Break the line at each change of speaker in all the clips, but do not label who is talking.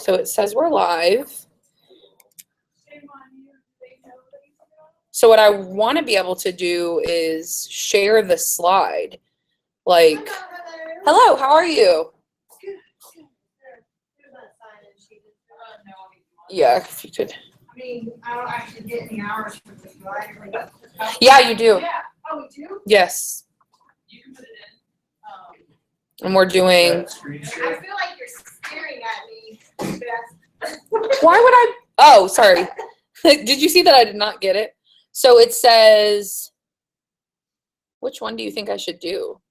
So it says we're live. So what I want to be able to do is share the slide. Like, hello, how are you? Yeah, if you could.
I mean, I don't actually get any hours for this, do I?
Yeah, you do.
Yeah. Oh, we do?
Yes.
You can put it in.
And we're doing.
I feel like you're staring at me.
Why would I? Oh, sorry. Did you see that I did not get it? So it says, which one do you think I should do?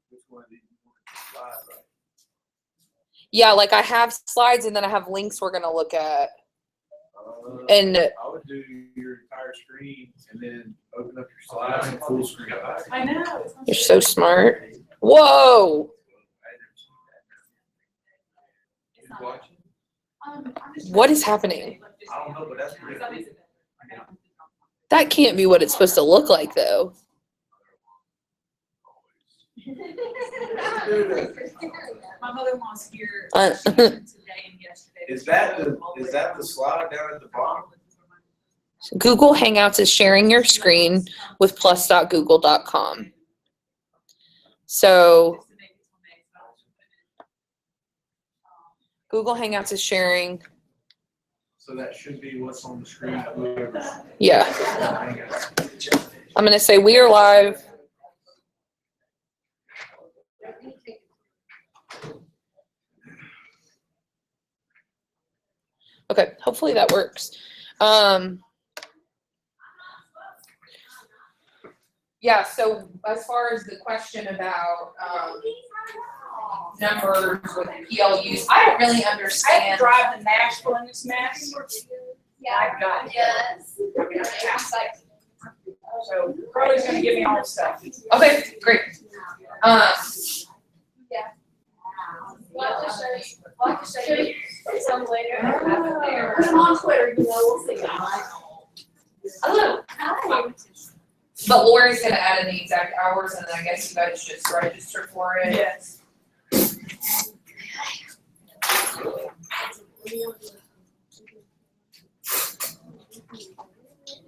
Yeah, like I have slides and then I have links we're going to look at. And
I would do your entire screen and then open up your slides and full screen.
I know.
You're so smart. Whoa. What is happening?
I don't know, but that's pretty cool.
That can't be what it's supposed to look like, though.
My mother-in-law's here
Uh,
today and yesterday.
Is that the slide down at the bottom?
Google Hangouts is sharing your screen with plus.google.com. So Google Hangouts is sharing.
So that should be what's on the screen.
Yeah. I'm going to say we are live. Okay, hopefully that works. Yeah, so as far as the question about numbers with PLUs, I don't really
I have
understand.
to drive to Nashville in this mess.
Yeah.
I've got it.
Yes.
So Carly's gonna give me all the stuff.
Okay, great.
Yeah. We'll have to show you some later. On Twitter, you know, we'll see.
Hello.
Hi.
But Lori's gonna add in the exact hours, and then I guess you guys just register for it.
Yes.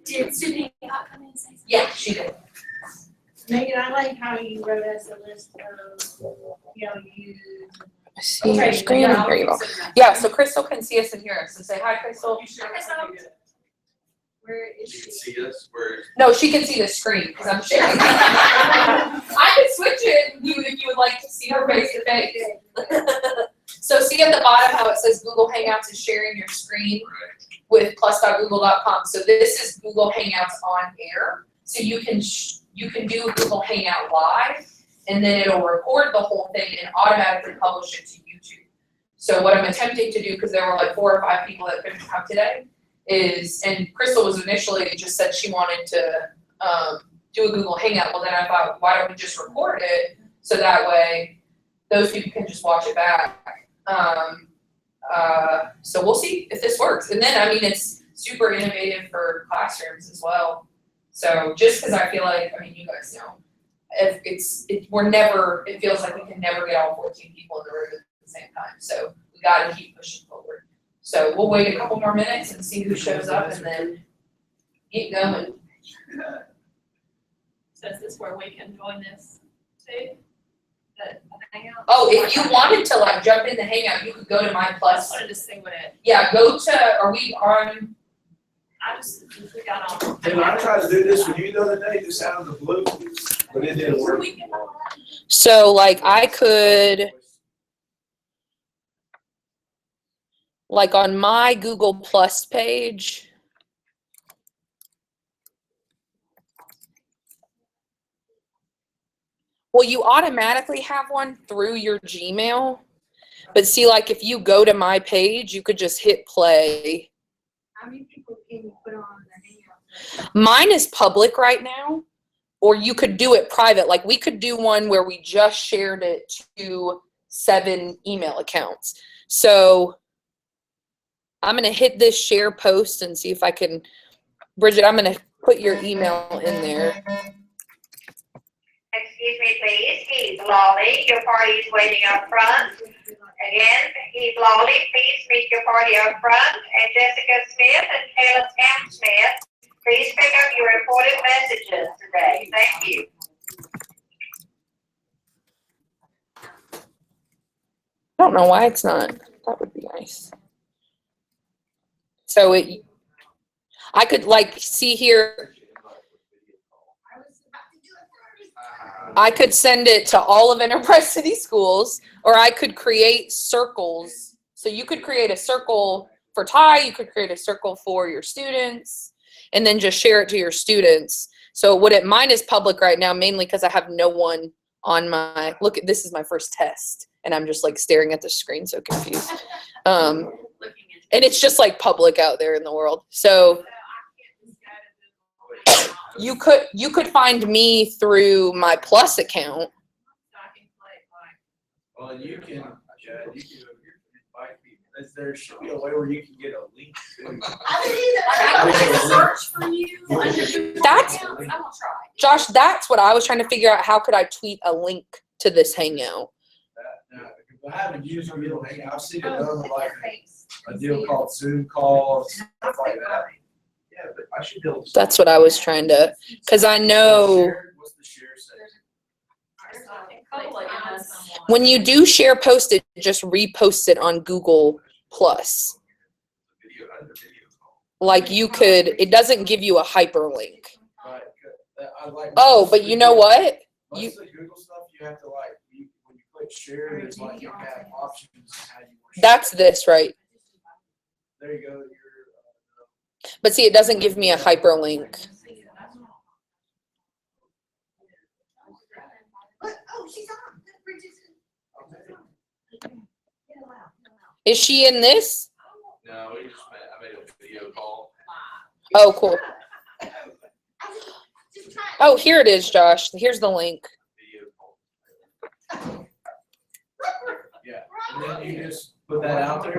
Did Sydney not come in and say something?
Yeah, she did.
Megan, I like how you wrote us a list of, you.
See your screen. Here you go. Yeah, so Crystal can see us and hear us. So say hi, Crystal.
Where is
You
she?
can see us where.
No, she can see the screen because I'm sharing. I could switch it if you would like to see her face to face. So see at the bottom how it says Google Hangouts is sharing your screen with plus.google.com. So this is Google Hangouts on air. So you can do Google Hangout live, and then it'll record the whole thing and automatically publish it to YouTube. So what I'm attempting to do, because there were like 4 or 5 people that couldn't come today, is, and Crystal was initially just said she wanted to do a Google Hangout. Well, then I thought, why don't we just record it so that way those people can just watch it back. So we'll see if this works. And then, I mean, it's super innovative for classrooms as well. So just because I feel like, I mean, you guys know, if it feels like we can never get all 14 people in the room at the same time. So we got to keep pushing forward. So we'll wait a couple more minutes and see who shows up and then get going.
So is this where we can join this too? The hangout?
Oh, if you wanted to like jump in the hangout, you could go to My
I
Plus.
just wanted to see what it,
Yeah, go to, are we on?
we got on.
And I tried to do this with you the other day, just out of the blue, but it didn't work.
So like I could, like on my Google Plus page. Well, you automatically have one through your Gmail. But see, like if you go to my page, you could just hit play.
How many people can you put on the hangout?
Mine is public right now, or you could do it private. Like we could do one where we just shared it to 7 email accounts. So I'm going to hit this share post and see if I can, Bridget, I'm going to put your email in there.
Excuse me, please. He's Lolly. Your party's waiting up front. Again, Heath Lawley, please meet your party up front, and Jessica Smith and Caleb Smith, please pick up your reported messages today. Thank you.
I don't know why it's not. That would be nice. So I could like see here, I could send it to all of Enterprise City Schools, or I could create circles. So you could create a circle for Ty, you could create a circle for your students, and then just share it to your students. So mine is public right now, mainly because I have no one on my, this is my first test, and I'm just like staring at the screen, so confused. And it's just like public out there in the world. So you could find me through my Plus account.
Well, you can invite people. There should be a way where you can get a link to.
I can search for you.
That's,
I will try.
Josh, that's what I was trying to figure out. How could I tweet a link to this hangout?
I haven't used Real Hangout. I've seen it done with like a deal called Zoom calls, stuff like that. Yeah, but I should be able to.
That's what I was trying to, because I know
What's the share section?
when you do share post it, just repost it on Google Plus. Like you could, it doesn't give you a hyperlink.
Right, I like.
Oh, but you know what?
Most of the Google stuff, you have to like, when you click share, there's like, you have options on how you want to share.
That's this, right?
There you go,
But see, it doesn't give me a hyperlink. Is she in this?
No, I made a video call.
Oh, cool. Oh, here it is, Josh. Here's the link.
Yeah, and then you just put that out there,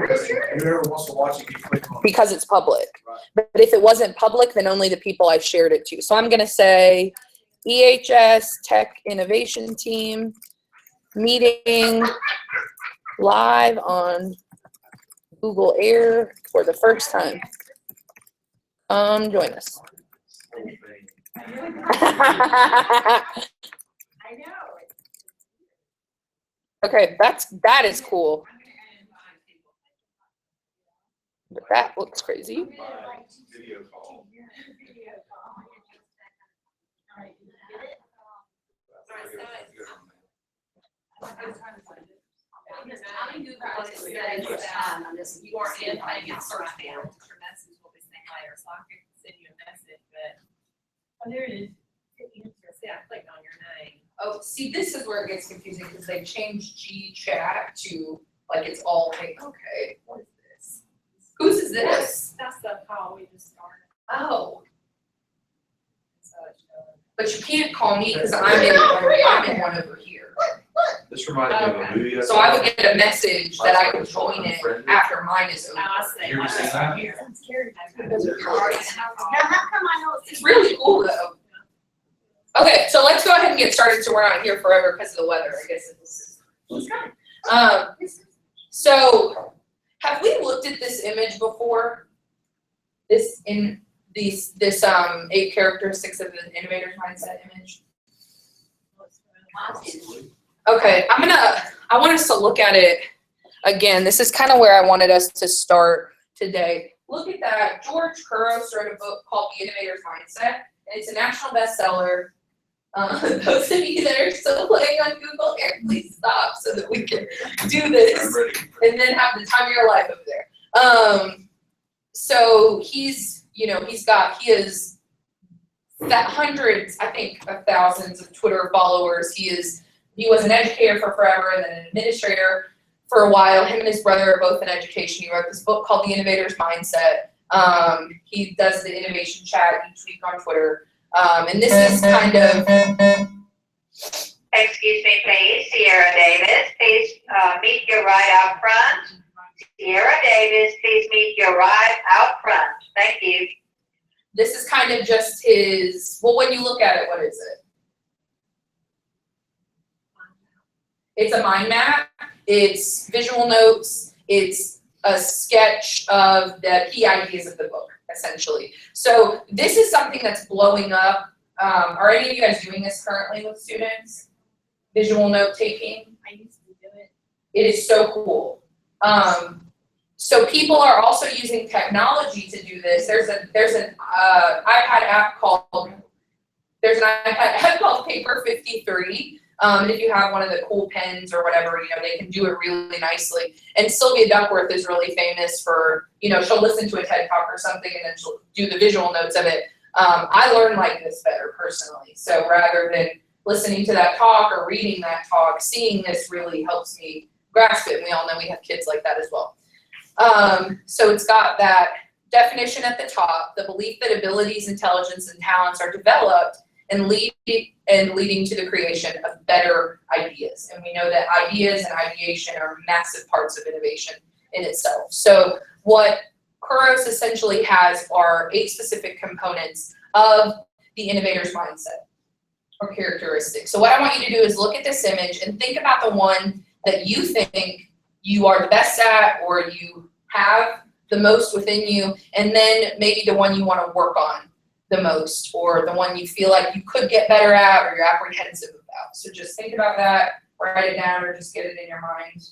whoever wants to watch it, you click on it.
Because it's public.
Right.
But if it wasn't public, then only the people I shared it to. So I'm going to say EHS Tech Innovation Team meeting live on Google Air for the first time. Join us. Okay, that is cool. But that looks crazy.
Video call.
I'm in Google Plus today for time on this. You are in, I get search for your message will be sent later, so I can send you a message, but. Oh, there it is. See, I clicked on your name.
Oh, see, this is where it gets confusing because they changed G chat to like it's all like, okay, what is this? Whose is this?
That's the call we just started.
Oh,
So it's showing.
but you can't call me because I'm in one over here.
This reminds me of a movie.
So I would get a message that I could join it after mine is over.
Oh, I see.
You ever seen that?
I'm scared.
Now, how come I know
It's really cool though. Okay, so let's go ahead and get started so we're not here forever because of the weather. I guess it's so have we looked at this image before? This 8 characteristics of the innovator's mindset image? Okay, I want us to look at it again. This is kind of where I wanted us to start today. Look at that. George Couros wrote a book called The Innovator's Mindset, and it's a national bestseller. Those of you that are still playing on Google Air, please stop so that we can do this and then have the time of your life over there. So he is hundreds, I think, of thousands of Twitter followers. He was an educator for forever and then an administrator for a while. Him and his brother are both in education. He wrote this book called The Innovator's Mindset. He does the innovation chat each week on Twitter. And this is kind of.
Excuse me, please. Sierra Davis, please meet your ride out front. Sierra Davis, please meet your ride out front. Thank you.
This is kind of just his. Well, when you look at it, what is it? It's a mind map, it's visual notes, it's a sketch of the key ideas of the book, essentially. So this is something that's blowing up. Are any of you guys doing this currently with students? Visual note taking?
I used to do it.
It is so cool. So people are also using technology to do this. There's an iPad app called Paper 53. And if you have one of the cool pens or whatever, they can do it really nicely. And Sylvia Duckworth is really famous for, she'll listen to a TED Talk or something and then she'll do the visual notes of it. I learn like this better personally. So rather than listening to that talk or reading that talk, seeing this really helps me grasp it. And we all know we have kids like that as well. So it's got that definition at the top, the belief that abilities, intelligence, and talents are developed and leading to the creation of better ideas. And we know that ideas and ideation are massive parts of innovation in itself. So what Kuros essentially has are 8 specific components of the innovator's mindset or characteristics. So what I want you to do is look at this image and think about the one that you think you are the best at or you have the most within you, and then maybe the one you want to work on the most, or the one you feel like you could get better at or you're apprehensive about. So just think about that, write it down, or just get it in your mind.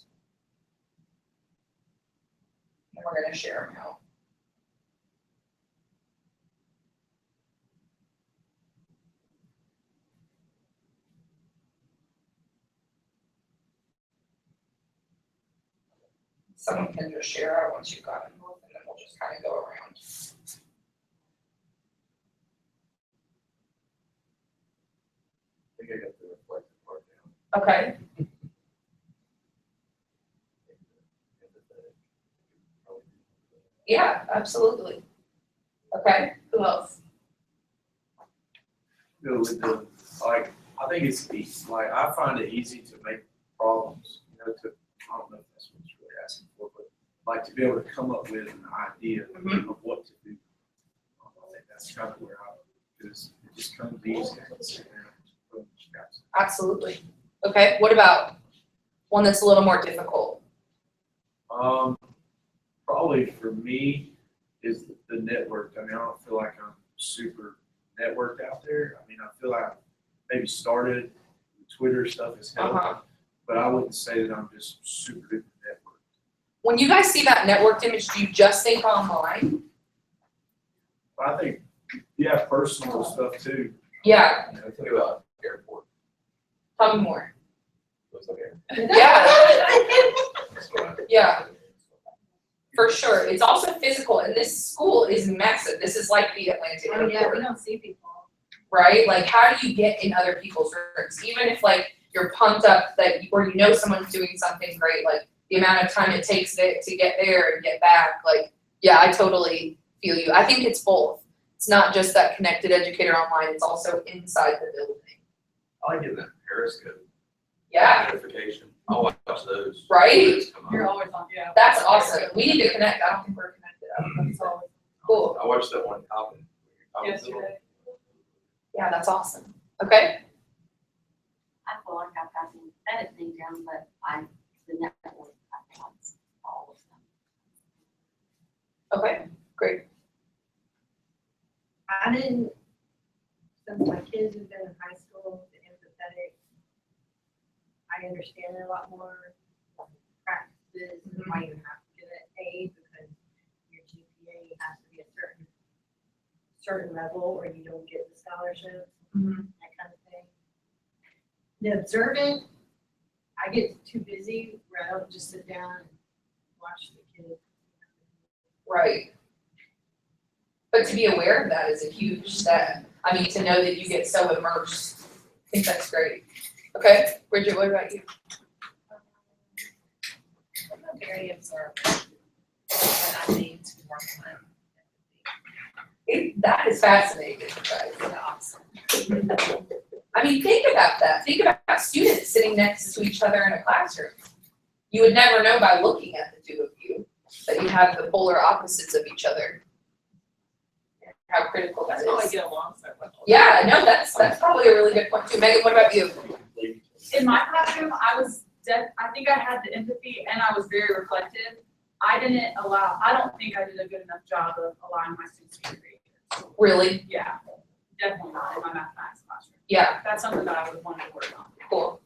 And we're going to share them out. Someone can just share out once you've got them both, and then we'll just kind of go around.
I think I got the reflective part down.
Okay. Yeah, absolutely. Okay, who else?
I think it's easy. Like, I find it easy to make problems, I don't know if that's what you're really asking for, but like to be able to come up with an idea of what to do. I think that's kind of where because it just comes easy.
Absolutely. Okay, what about one that's a little more difficult?
Probably for me is the network. I mean, I don't feel like I'm super networked out there. I mean, I feel like I maybe started Twitter stuff has helped, but I wouldn't say that I'm just super good at network.
When you guys see that networked image, do you just think online?
I think, yeah, personal stuff too.
Yeah.
Think about airport.
Tell me more.
Looks like
Yeah. Yeah. For sure. It's also physical, and this school is massive. This is like the Atlanta
Oh, yeah, we
airport,
don't see people.
right? Like, how do you get in other people's rooms? Even if, like, you're pumped up or someone's doing something great, like, the amount of time it takes to get there and get back, like, yeah, I totally feel you. I think it's both. It's not just that connected educator online, it's also inside the building.
I like getting that Periscope
Yeah,
notification. I'll watch those.
right?
You're always on, yeah.
That's awesome. We need to connect. I don't think we're connected. That's all. Cool.
I watched that one Coppin.
Yesterday.
Yeah, that's awesome. Okay.
I feel like I've got the editing down, but the network, I've got all of them.
Okay, great.
I didn't, since my kids have been in high school, the empathetic, I understand it a lot more practices, why you have to get an A because your GPA has to be a certain level or you don't get the scholarship, that kind of thing. The observant, I get too busy where I don't just sit down and watch the kids.
Right. But to be aware of that is a huge step. I mean, to know that you get so immersed. I think that's great. Okay, Bridget, what about you?
I'm very observant, but I need to work on
That is fascinating, guys.
awesome.
I mean, think about that. Think about students sitting next to each other in a classroom. You would never know by looking at the two of you that you have the polar opposites of each other. How critical that
That's why I
is.
get along so well.
Yeah, no, that's probably a really good point too. Megan, what about you?
In my classroom, I was
I think I had the empathy and I was very reflective. I don't think I did a good enough job of allowing my students to be creative.
Really?
Yeah, definitely not in my mathematics classroom.
Yeah,
That's something that I would want to work on.
cool.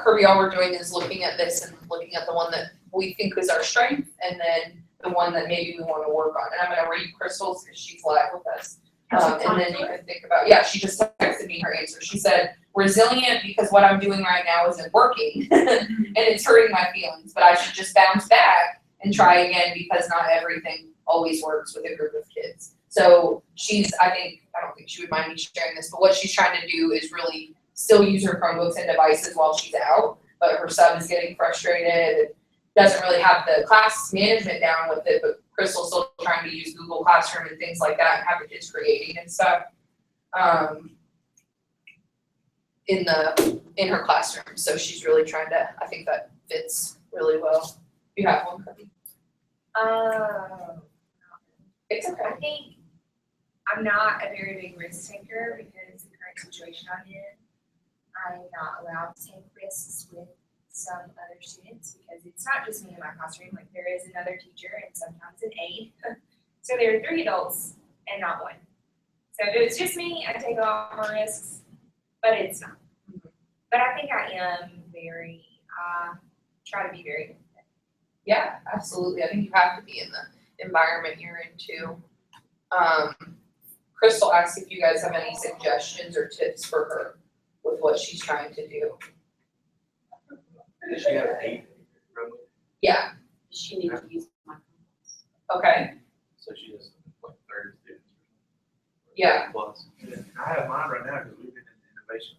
Kirby, all we're doing is looking at this and looking at the one that we think is our strength, and then the one that maybe we wanna work on. And I'm gonna read Crystal's, because she's live with us. And then you can think about, yeah, she just texted me her answer. She said, resilient because what I'm doing right now isn't working and it's hurting my feelings, but I should just bounce back and try again because not everything always works with a group of kids. So I don't think she would mind me sharing this, but what she's trying to do is really still use her Chromebooks and devices while she's out, but her son is getting frustrated, doesn't really have the class management down with it, but Crystal's still trying to use Google Classroom and things like that and have the kids creating and stuff in her classroom. So she's really trying to, I think that fits really well. You have one, Kirby? It's
I
okay.
think I'm not a very big risk taker because the current situation I'm in, I'm not allowed to take risks with some other students because it's not just me in my classroom, like there is another teacher and sometimes an aide. So there are 3 adults and not one. So if it was just me, I'd take a lot more risks, but it's not. But I think I am very, try to be very.
Yeah, absolutely. I think you have to be in the environment you're in too. Crystal asked if you guys have any suggestions or tips for her with what she's trying to do.
Does she have 8 Chromebooks?
Yeah,
She needs to use my.
okay,
So she has like 30 students.
Yeah.
Plus.
I have mine right now because we've been in innovation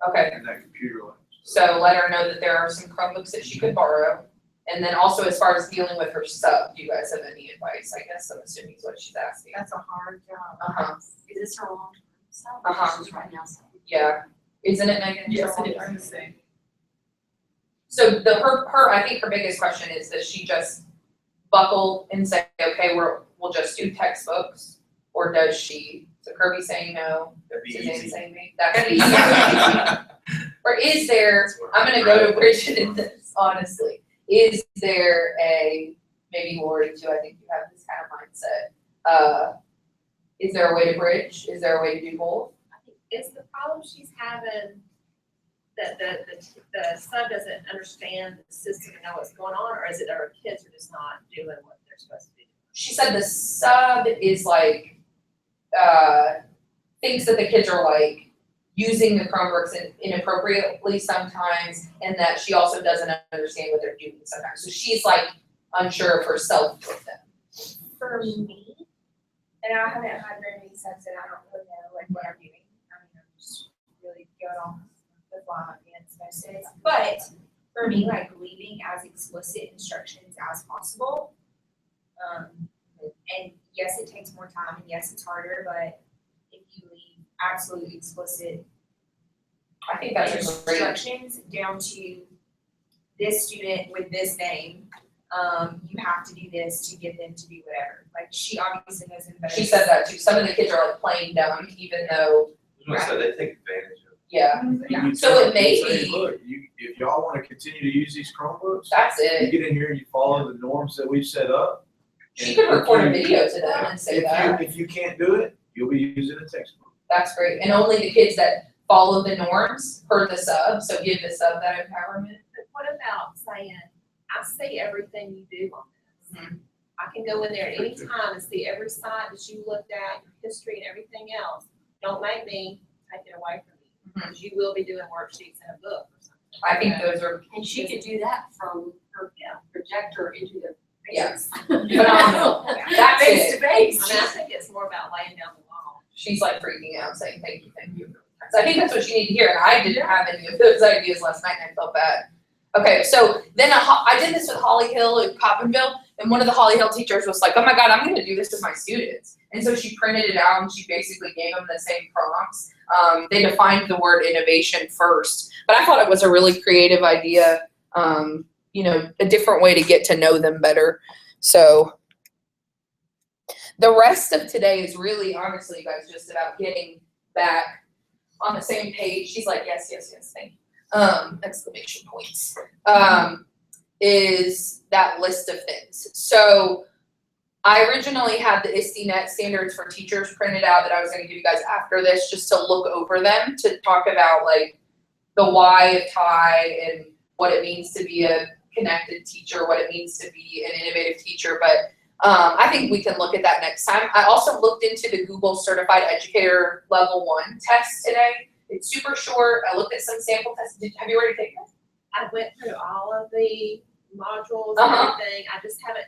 okay.
in that computer lab.
So let her know that there are some Chromebooks that she could borrow. And then also as far as dealing with her sub, do you guys have any advice? I guess I'm assuming is what she's asking.
That's a hard job.
Uh-huh,
Is this her long-term self?
Uh-huh.
She's right now, so.
yeah. Isn't it, Megan?
Yes,
Your
it
long-term?
is the same.
So I think her biggest question is, does she just buckle and say, okay, we'll just do textbooks? Or does she, so Kirby saying no,
That'd be
Suzanne
easy.
saying me, that'd be easy. Or is there, I'm gonna go to Bridget in this, honestly. Is there maybe Lori too, I think you have this kind of mindset. Is there a way to bridge? Is there a way to do both?
Is the problem she's having that the sub doesn't understand the system and know what's going on, or is it that our kids are just not doing what they're supposed to be doing?
She said the sub is like, thinks that the kids are like using the Chromebooks inappropriately sometimes, and that she also doesn't understand what they're doing sometimes. So she's like unsure of herself with them.
For me, and I haven't had very many subs, and I don't really know like what I'm doing. I mean, I'm just really going off the fly on pants most days. But for me, like leaving as explicit instructions as possible. And yes, it takes more time, and yes, it's harder, but if you leave absolutely explicit
I think that's a great,
instructions down to this student with this name, you have to do this to get them to do whatever. Like she obviously knows them better.
she said that too. Some of the kids are like playing dumb, even though,
I was gonna say, they take advantage of it.
yeah,
Yeah.
So it may
You say,
be-
look, if y'all wanna continue to use these Chromebooks,
that's
you
it.
get in here, you follow the norms that we've set up.
She
and
could record a
if you-
video to them and say that.
If you can't do it, you'll be using a textbook.
That's great. And only the kids that follow the norms per the sub, so give the sub that empowerment.
But what about saying, I see everything you do on this.
Mhm.
I can go in there at any time and see every site that you looked at, your history and everything else. Don't make me take it away from you, because you will be doing worksheets in a book or something.
I think those are
And she could do that from her projector into the.
Yes.
Phenomenal.
phenomenal. That's
Face to
it.
face.
I mean, I think it's more about laying down the law.
She's like freaking out saying, thank you, thank you. So I think that's what you need to hear. And I didn't have any of those ideas last night and I felt bad. Okay, so then I did this with Holly Hill at Coppinville, and one of the Holly Hill teachers was like, oh my God, I'm gonna do this with my students. And so she printed it out and she basically gave them the same prompts. They defined the word innovation first, but I thought it was a really creative idea, a different way to get to know them better. So the rest of today is really, honestly, you guys, just about getting back on the same page. She's like, yes, thank you. exclamation points, is that list of things. So I originally had the ISTE-NET standards for teachers printed out that I was gonna give you guys after this, just to look over them, to talk about like the why of TIE and what it means to be a connected teacher, what it means to be an innovative teacher, but I think we can look at that next time. I also looked into the Google Certified Educator Level 1 test today. It's super short. I looked at some sample tests. Have you already taken it?
I went through all of the modules and
Uh-huh.
everything, I just haven't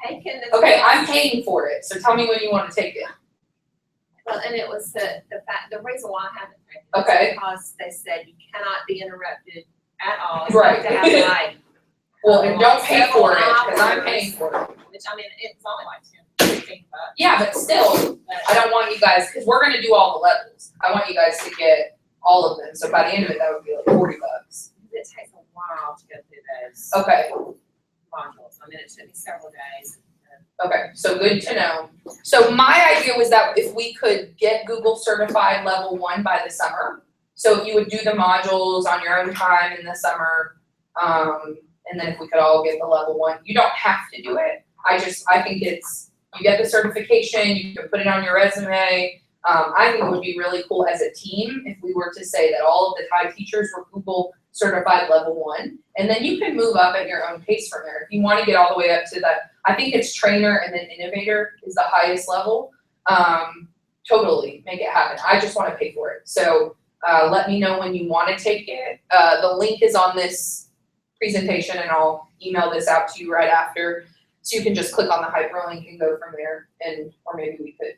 taken the.
Okay,
test.
I'm paying for it, so tell me when you want to take it.
Well, and it was the reason why I haven't taken it.
Okay.
Is because they said you cannot be interrupted at all.
Right.
You have to have like,
Well, and don't pay for it,
Several
because I'm
hours.
paying for it.
which I mean, it's only like 10, 15 bucks.
Yeah, but still,
But
I don't want you guys, because we're gonna do all the levels. I want you guys to get all of them, so by the end of it, that would be like $40.
it takes a while to go through those
Okay,
modules. I mean, it took me several days.
okay, so good to know. So my idea was that if we could get Google certified level 1 by the summer, so if you would do the modules on your own time in the summer, and then if we could all get the level 1, you don't have to do it. I think it's, you get the certification, you can put it on your resume. I think it would be really cool as a team if we were to say that all of the Thai teachers were Google certified level 1, and then you can move up at your own pace from there. If you want to get all the way up to that, I think it's trainer and then innovator is the highest level. Totally make it happen. I just want to pay for it. So let me know when you want to take it. The link is on this presentation, and I'll email this out to you right after. So you can just click on the hyperlink and go from there, and or maybe we could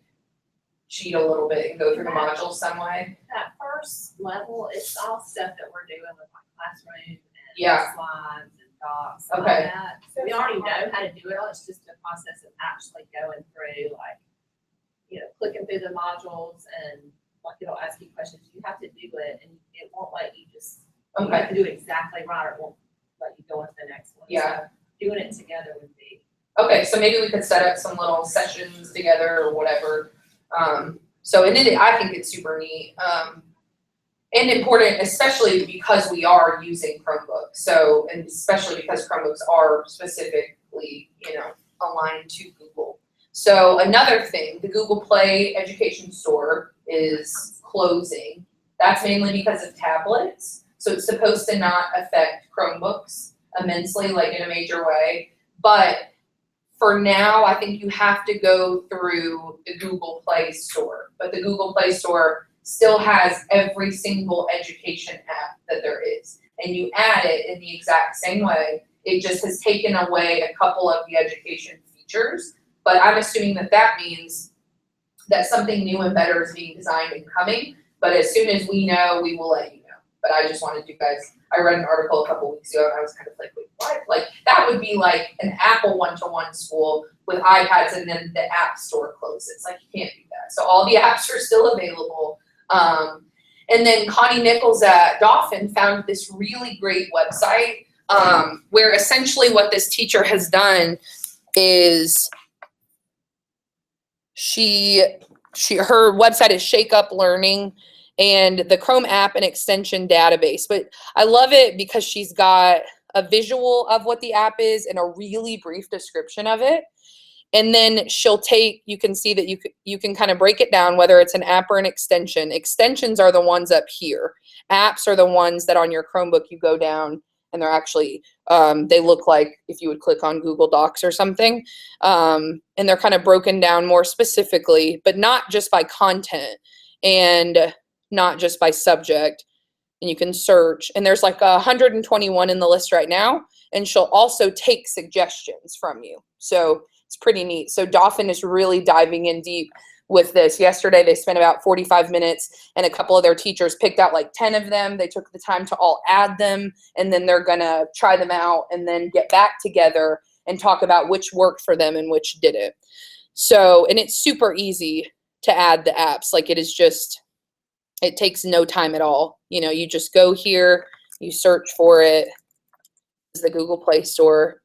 cheat a little bit and go through the modules some way.
That first level, it's all stuff that we're doing with my classroom and
Yeah.
slides and docs and all
Okay.
that. So we already know how to do it all. It's just a process of actually going through, like, clicking through the modules, and like it'll ask you questions. You have to do it, and it won't let you just, you
Okay.
have to do it exactly right, or it won't let you go on to the next one.
Yeah.
So doing it together would be.
Okay, so maybe we could set up some little sessions together or whatever. So I think it's super neat. And important, especially because we are using Chromebooks. So, and especially because Chromebooks are specifically, aligned to Google. So another thing, the Google Play Education Store is closing. That's mainly because of tablets. So it's supposed to not affect Chromebooks immensely, like in a major way. But for now, I think you have to go through the Google Play Store. But the Google Play Store still has every single education app that there is. And you add it in the exact same way. It just has taken away a couple of the education features. But I'm assuming that means that something new and better is being designed and coming. But as soon as we know, we will let you know. But I just wanted you guys, I read an article a couple weeks ago and I was kind of like, wait, what? Like, that would be like an Apple one-to-one school with iPads and then the app store closes. Like, you can't do that. So all the apps are still available. And then Connie Nichols at Dauphin found this really great website where essentially what this teacher has done is her website is Shake Up Learning, and the Chrome app and extension database. But I love it because she's got a visual of what the app is and a really brief description of it. And then you can see that you can kind of break it down, whether it's an app or an extension. Extensions are the ones up here. Apps are the ones that on your Chromebook you go down and they're actually, they look like if you would click on Google Docs or something. And they're kind of broken down more specifically, but not just by content and not just by subject. And you can search, and there's like 121 in the list right now. And she'll also take suggestions from you. So it's pretty neat. So Dauphin is really diving in deep with this. Yesterday, they spent about 45 minutes, and a couple of their teachers picked out like 10 of them. They took the time to all add them, and then they're going to try them out and then get back together and talk about which worked for them and which didn't. So, and it's super easy to add the apps. Like, it takes no time at all. You just go here, you search for it. It's the Google Play Store.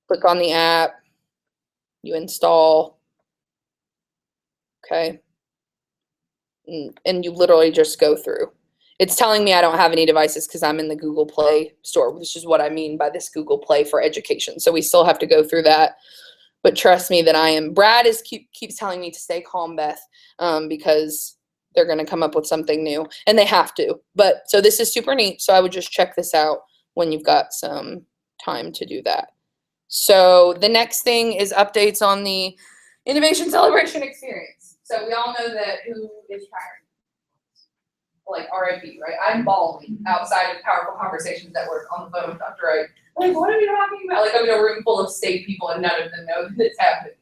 Click on the app, you install. Okay. And you literally just go through. It's telling me I don't have any devices because I'm in the Google Play store, which is what I mean by this Google Play for education. So we still have to go through that. But trust me that I am. Brad keeps telling me to stay calm, Beth, because they're going to come up with something new, and they have to. But so this is super neat. So I would just check this out when you've got some time to do that. So the next thing is updates on the Innovation Celebration experience. So we all know that who is tired. Like RIP, right? I'm bawling outside of Powerful Conversations Network on the phone with Dr. Wright. Like, what are we talking about? Like, I'm in a room full of state people and none of them know that it's happening.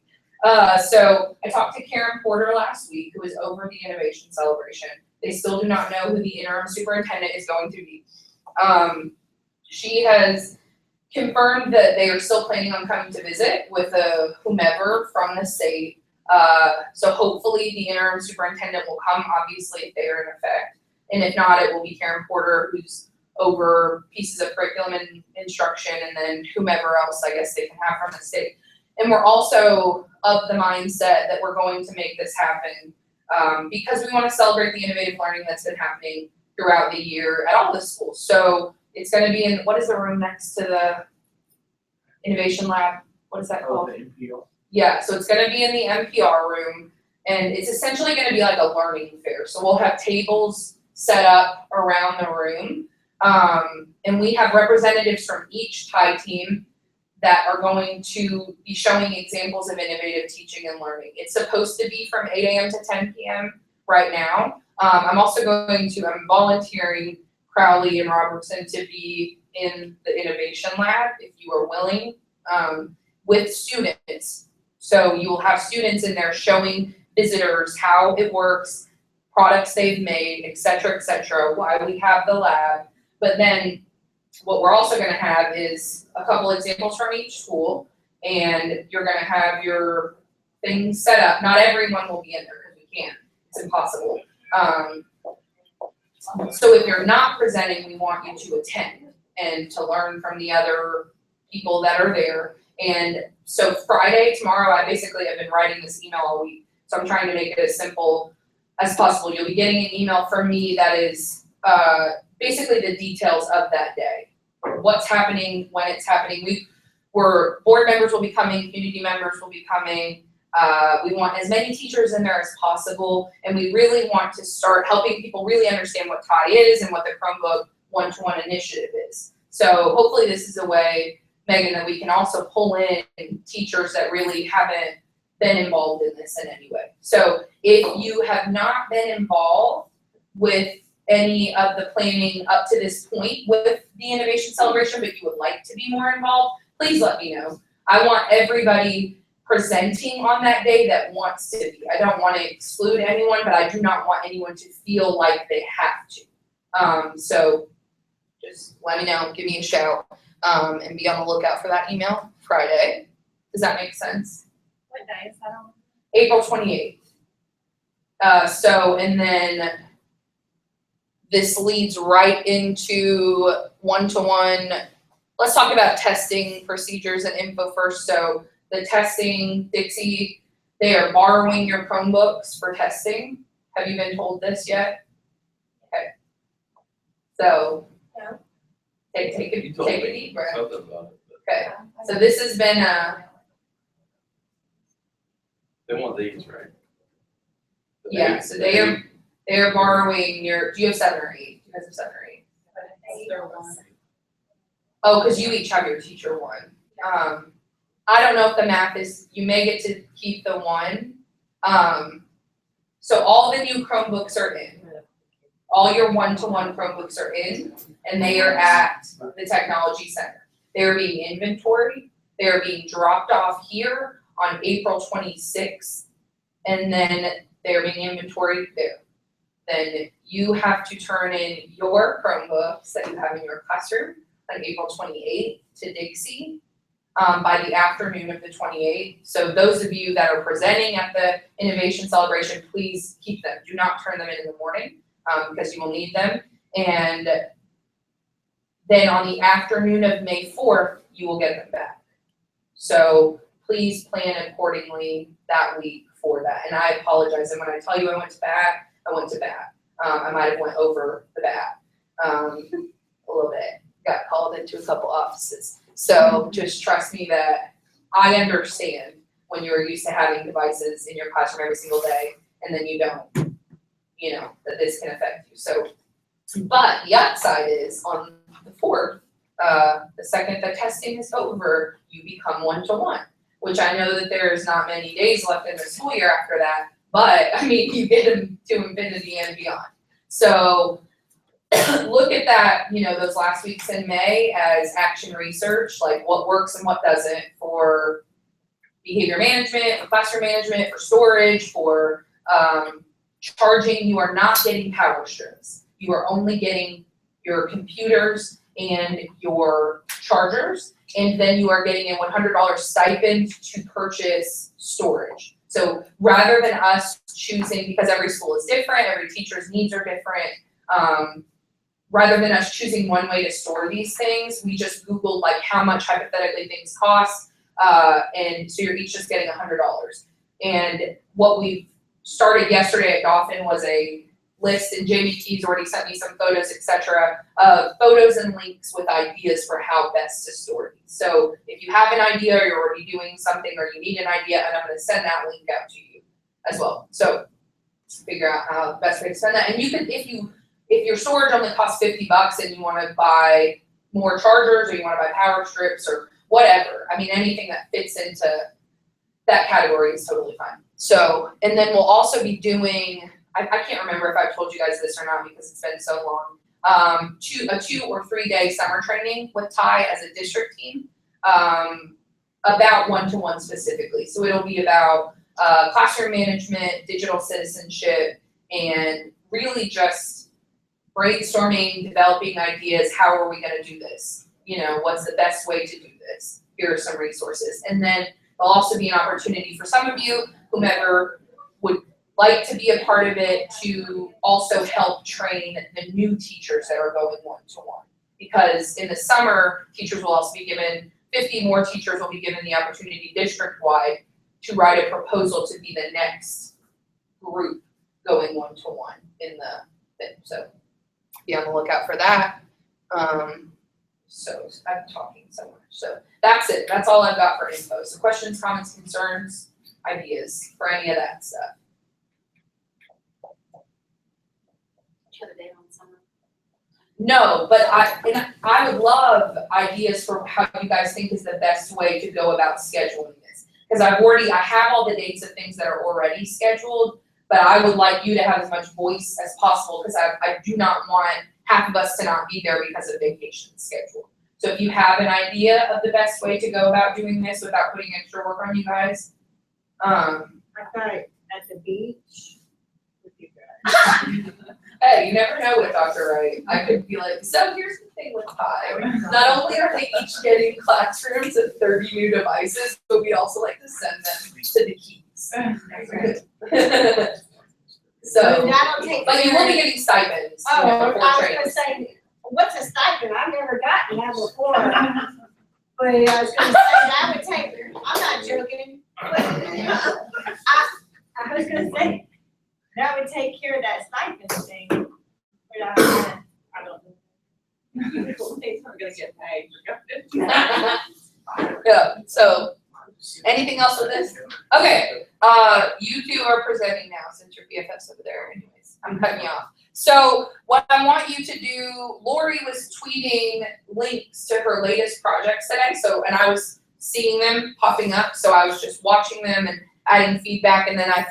So I talked to Karen Porter last week, who is over the Innovation Celebration. They still do not know who the interim superintendent is going to be. She has confirmed that they are still planning on coming to visit with whomever from the state. So hopefully the interim superintendent will come, obviously, if they are in effect. And if not, it will be Karen Porter, who's over pieces of curriculum and instruction, and then whomever else I guess they can have from the state. And we're also of the mindset that we're going to make this happen because we want to celebrate the innovative learning that's been happening throughout the year at all the schools. So it's going to be in, what is the room next to the Innovation Lab? What is that called?
The NPO.
Yeah, so it's going to be in the NPR room, and it's essentially going to be like a learning fair. So we'll have tables set up around the room, and we have representatives from each TIE team that are going to be showing examples of innovative teaching and learning. It's supposed to be from 8 a.m. to 10 p.m. right now. I'm volunteering Crowley and Robertson to be in the innovation lab if you are willing, with students. So you will have students in there showing visitors how it works, products they've made, et cetera, why we have the lab. But then what we're also gonna have is a couple examples from each school, and you're gonna have your things set up. Not everyone will be in there because we can't, it's impossible. So if you're not presenting, we want you to attend and to learn from the other people that are there. And so Friday, tomorrow, I basically have been writing this email all week. So I'm trying to make it as simple as possible. You'll be getting an email from me that is basically the details of that day. What's happening, when it's happening. Board members will be coming, community members will be coming. We want as many teachers in there as possible, and we really want to start helping people really understand what TIE is and what the Chromebook one-to-one initiative is. So hopefully this is a way, Megan, that we can also pull in teachers that really haven't been involved in this in any way. So if you have not been involved with any of the planning up to this point with the Innovation Celebration, but you would like to be more involved, please let me know. I want everybody presenting on that day that wants to be. I don't want to exclude anyone, but I do not want anyone to feel like they have to. So just let me know, give me a shout, and be on the lookout for that email Friday. Does that make sense?
What day is that on?
April 28th. And then this leads right into one-to-one. Let's talk about testing procedures and info first. So the testing, Dixie, they are borrowing your Chromebooks for testing. Have you been told this yet? Okay. So
No.
take a
You told me
deep breath.
something about it, but
Okay. So this has been
they want these, right? The
yeah,
eight-
so
the
they are
eight-
borrowing your, do you have 7 or 8? You guys have 7 or 8?
They're one.
Oh, because you each have your teacher one. I don't know if the math is, you may get to keep the one. So all the new Chromebooks are in. All your one-to-one Chromebooks are in, and they are at the Technology Center. They're being inventoried. They're being dropped off here on April 26th, and then they're being inventoried there. Then you have to turn in your Chromebooks that you have in your classroom on April 28th to Dixie by the afternoon of the 28th. So those of you that are presenting at the Innovation Celebration, please keep them. Do not turn them in the morning because you will need them. And then on the afternoon of May 4th, you will get them back. So please plan accordingly that week for that. And I apologize. And when I tell you I went to bat, I went to bat. I might have went over the bat, a little bit, got called into a couple offices. So just trust me that I understand when you're used to having devices in your classroom every single day, and then you don't, that this can affect you. So, but the upside is on the 4th, the second that testing is over, you become 1-to-1, which I know that there's not many days left in the school year after that, but I mean, you get them to infinity and beyond. So look at that, those last weeks in May as action research, like what works and what doesn't for behavior management, for classroom management, for storage, for charging. You are not getting power strips. You are only getting your computers and your chargers, and then you are getting a $100 stipend to purchase storage. So rather than us choosing, because every school is different, every teacher's needs are different, rather than us choosing one way to store these things, we just Googled like how much hypothetically things cost, and so you're each just getting $100. And what we started yesterday at Dauphin was a list, and JBT's already sent me some photos, etc., of photos and links with ideas for how best to store these. So if you have an idea, or you're already doing something, or you need an idea, and I'm going to send that link out to you as well. So figure out how the best way to spend that. And you can, if your storage only costs $50 and you want to buy more chargers, or you want to buy power strips, or whatever, I mean, anything that fits into that category is totally fine. So, and then we'll also be doing, I can't remember if I've told you guys this or not because it's been so long, a 2 or 3 day summer training with Ty as a district team, about 1-to-1 specifically. So it'll be about classroom management, digital citizenship, and really just brainstorming, developing ideas. How are we going to do this? What's the best way to do this? Here are some resources. And then there'll also be an opportunity for some of you, whomever would like to be a part of it, to also help train the new teachers that are going 1-to-1. Because in the summer, teachers will also be given, 50 more teachers will be given the opportunity district-wide to write a proposal to be the next group going 1-to-1 in the thing. So be on the lookout for that. So I'm talking so much. So that's it. That's all I've got for info. So questions, comments, concerns, ideas for any of that stuff.
Shut it down on summer.
No, but I would love ideas for how you guys think is the best way to go about scheduling this. Because I have all the dates of things that are already scheduled, but I would like you to have as much voice as possible, because I do not want half of us to not be there because of vacation schedule. So if you have an idea of the best way to go about doing this without putting extra work on you guys,
I thought at the beach with you guys.
hey, you never know with Dr. Wright. I could be like, so here's the thing with Pi. Not only are they each getting classrooms and 30 new devices, but we also like to send them to the keys. So,
That'll take
but you will be
care of-
getting stipends.
Oh, I
before
was
training.
gonna say, what's a stipend? I've never gotten that before. But I was gonna say, that would take, I'm not joking. But I was gonna say, that would take care of that stipend thing. But I don't know.
It's not gonna get paid for going.
Yeah, so anything else with this? Okay, you two are presenting now since your BFF's over there anyways. I'm cutting you off. So what I want you to do, Lori was tweeting links to her latest projects today. And I was seeing them popping up. So I was just watching them and adding feedback. And then I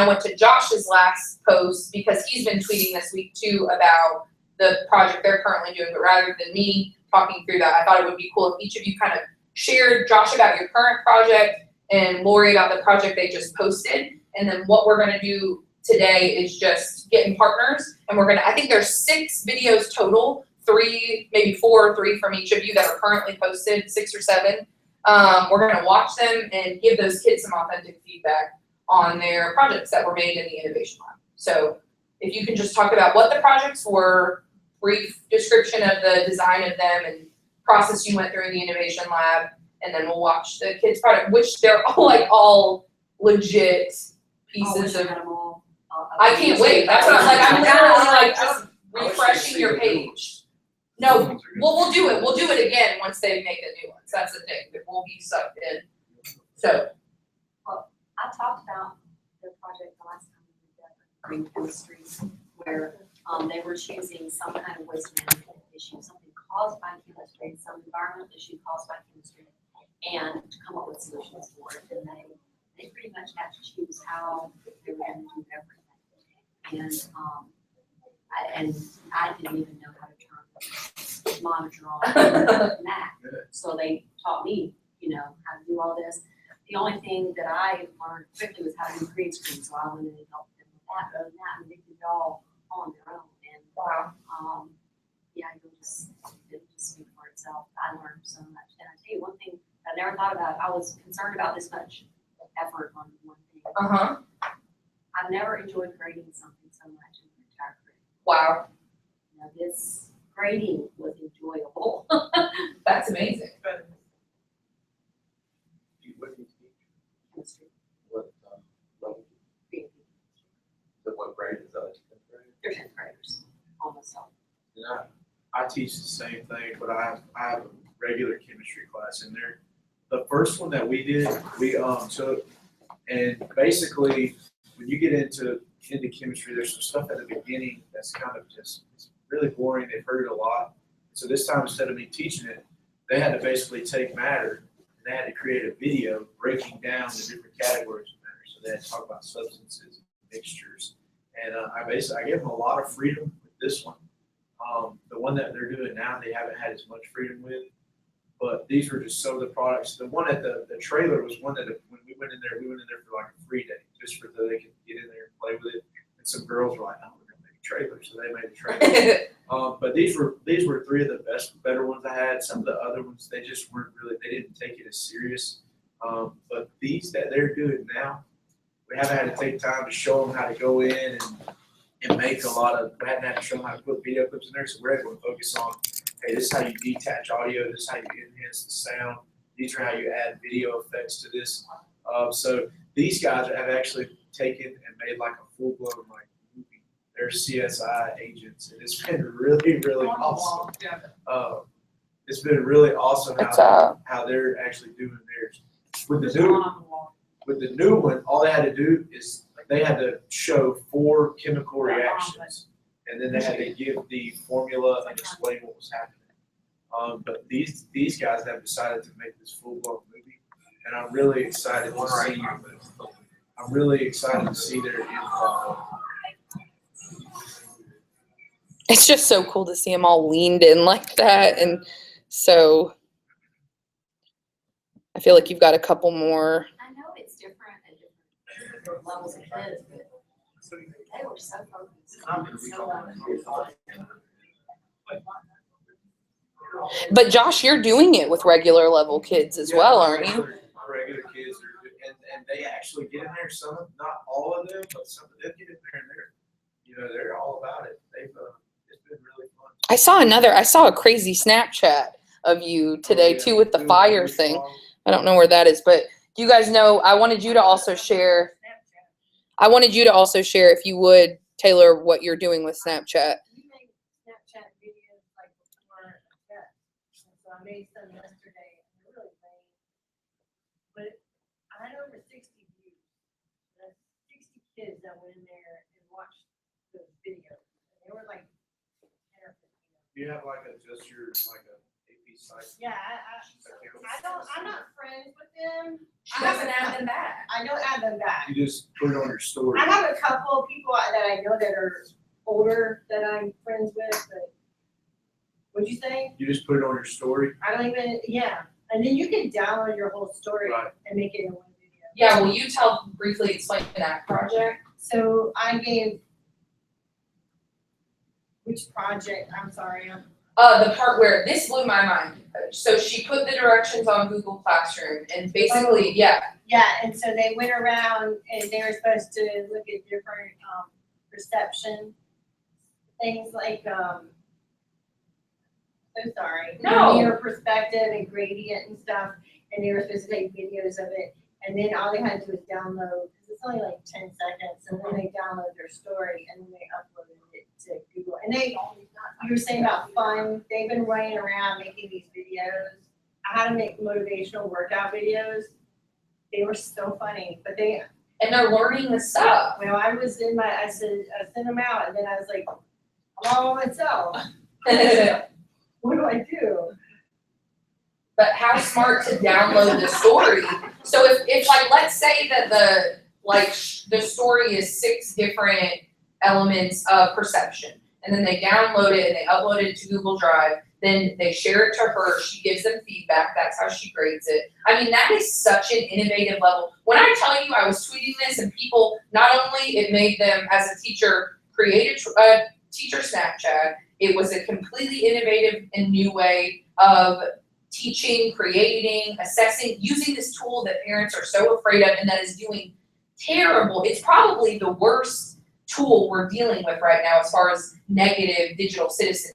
went to Josh's last post because he's been tweeting this week too about the project they're currently doing. But rather than me talking through that, I thought it would be cool if each of you kind of shared, Josh about your current project and Lori about the project they just posted. And then what we're gonna do today is just getting partners, and I think there's 6 videos total, 3, maybe 4 or 3 from each of you that are currently posted, 6 or 7. We're gonna watch them and give those kids some authentic feedback on their projects that were made in the Innovation Lab. So if you can just talk about what the projects were, brief description of the design of them and process you went through in the Innovation Lab, and then we'll watch the kids' product, which they're all legit pieces of. I can't wait, that's what I'm like, I'm literally like just refreshing your page. No, we'll do it again once they make the new ones, that's the thing, that we'll be sucked in. So,
I talked about the project the last time we did green chemistry, where they were choosing some kind of waste management issue, something caused by chemistry, some environmental issue caused by chemistry, and to come up with solutions for it. And they pretty much had to choose how they were going to do everything. And I didn't even know how to turn the monitor on the Mac. So they taught me, how to do all this. The only thing that I learned quickly was how to do green screen, so I went in and helped them with that. Other than that, and they did it all on their own. And yeah, it'll just speak for itself. I learned so much. And I tell you one thing I never thought about. I was concerned about this much effort on one thing. I've never enjoyed grading something so much in my entire career.
wow,
This grading was enjoyable.
that's amazing.
What do you teach?
Chemistry,
What, level?
creative.
So what grade is that? 10th grade?
They're 10th graders, almost all.
And I teach the same thing, but I have a regular chemistry class in there. The first one that we did, we took, and basically when you get into chemistry, there's some stuff at the beginning that's kind of just it's really boring. They've heard it a lot. So this time, instead of me teaching it, they had to basically take matter and they had to create a video breaking down the different categories of matter. So they had to talk about substances, mixtures, and I gave them a lot of freedom with this one. The one that they're doing now, they haven't had as much freedom with, but these were just some of the products. The one at the trailer was one that when we went in there for like a free day, just for they could get in there and play with it. And some girls were like, "Oh, we're gonna make a trailer," so they made a trailer. But these were three of the better ones I had. Some of the other ones, they just weren't really, they didn't take it as serious. But these that they're doing now, we haven't had to take time to show them how to go in and make a lot of, we haven't had to show them how to put video clips in there, so we're able to focus on, hey, this is how you detach audio, this is how you enhance the sound, these are how you add video effects to this. So these guys have actually taken and made like a full-blown like movie. They're CSI agents, and it's been really, really awesome. It's been really awesome how they're actually doing theirs. With the new one, all they had to do is they had to show 4 chemical reactions, and then they had to give the formula and explain what was happening. But these guys have decided to make this full-blown movie, and I'm really excited to see. I'm really excited to see their involvement.
It's just so cool to see them all leaned in like that, and so I feel like you've got a couple more.
I know it's different at different levels of kids, but they were so focused.
But Josh, you're doing it with regular level kids as well, aren't you?
Regular kids are, and they actually get in there. Some, not all of them, but some of them get in there, and they're all about it. It's been really fun.
I saw a crazy Snapchat of you today too with the fire thing. I don't know where that is, but you guys know, I wanted you to also share if you would, Taylor, what you're doing with Snapchat.
We make Snapchat videos like before a test. And so I made some yesterday, and they're really lame. But I had over 60 views. That's 60 kids that went in there and watched those videos. And they were like 10 or 15.
Do you have like just your like a AP site?
Yeah, I'm not friends with them.
She doesn't add them back.
I don't add them back.
You just put it on your story.
I have a couple of people that I know that are older that I'm friends with, but what'd you say?
You just put it on your story.
I don't even, yeah. And then you can download your whole story
Right.
and make it in one video.
Yeah, will you briefly explain that project?
So I gave, which project? I'm sorry.
The part where this blew my mind. So she put the directions on Google Classroom and basically, yeah.
Yeah, and so they went around and they were supposed to look at different perception things like so sorry.
No.
Linear perspective and gradient and stuff, and they were supposed to take videos of it. And then all they had to do was download, because it's only like 10 seconds, and then they download their story, and then they uploaded it to Google. And they, you were saying about fun, they've been running around making these videos. I had to make motivational workout videos. They were so funny, but they,
And they're learning the stuff.
well, I sent them out, and then I was like, I'm all by myself. What do I do?
But how smart to download the story. So if like, let's say that the story is 6 different elements of perception, and then they download it and they upload it to Google Drive, then they share it to her, she gives them feedback, that's how she grades it. I mean, that is such an innovative level. When I tell you I was tweeting this and people, not only it made them as a teacher create a teacher Snapchat, it was a completely innovative and new way of teaching, creating, assessing, using this tool that parents are so afraid of and that is doing terrible. It's probably the worst tool we're dealing with right now as far as negative digital citizenship.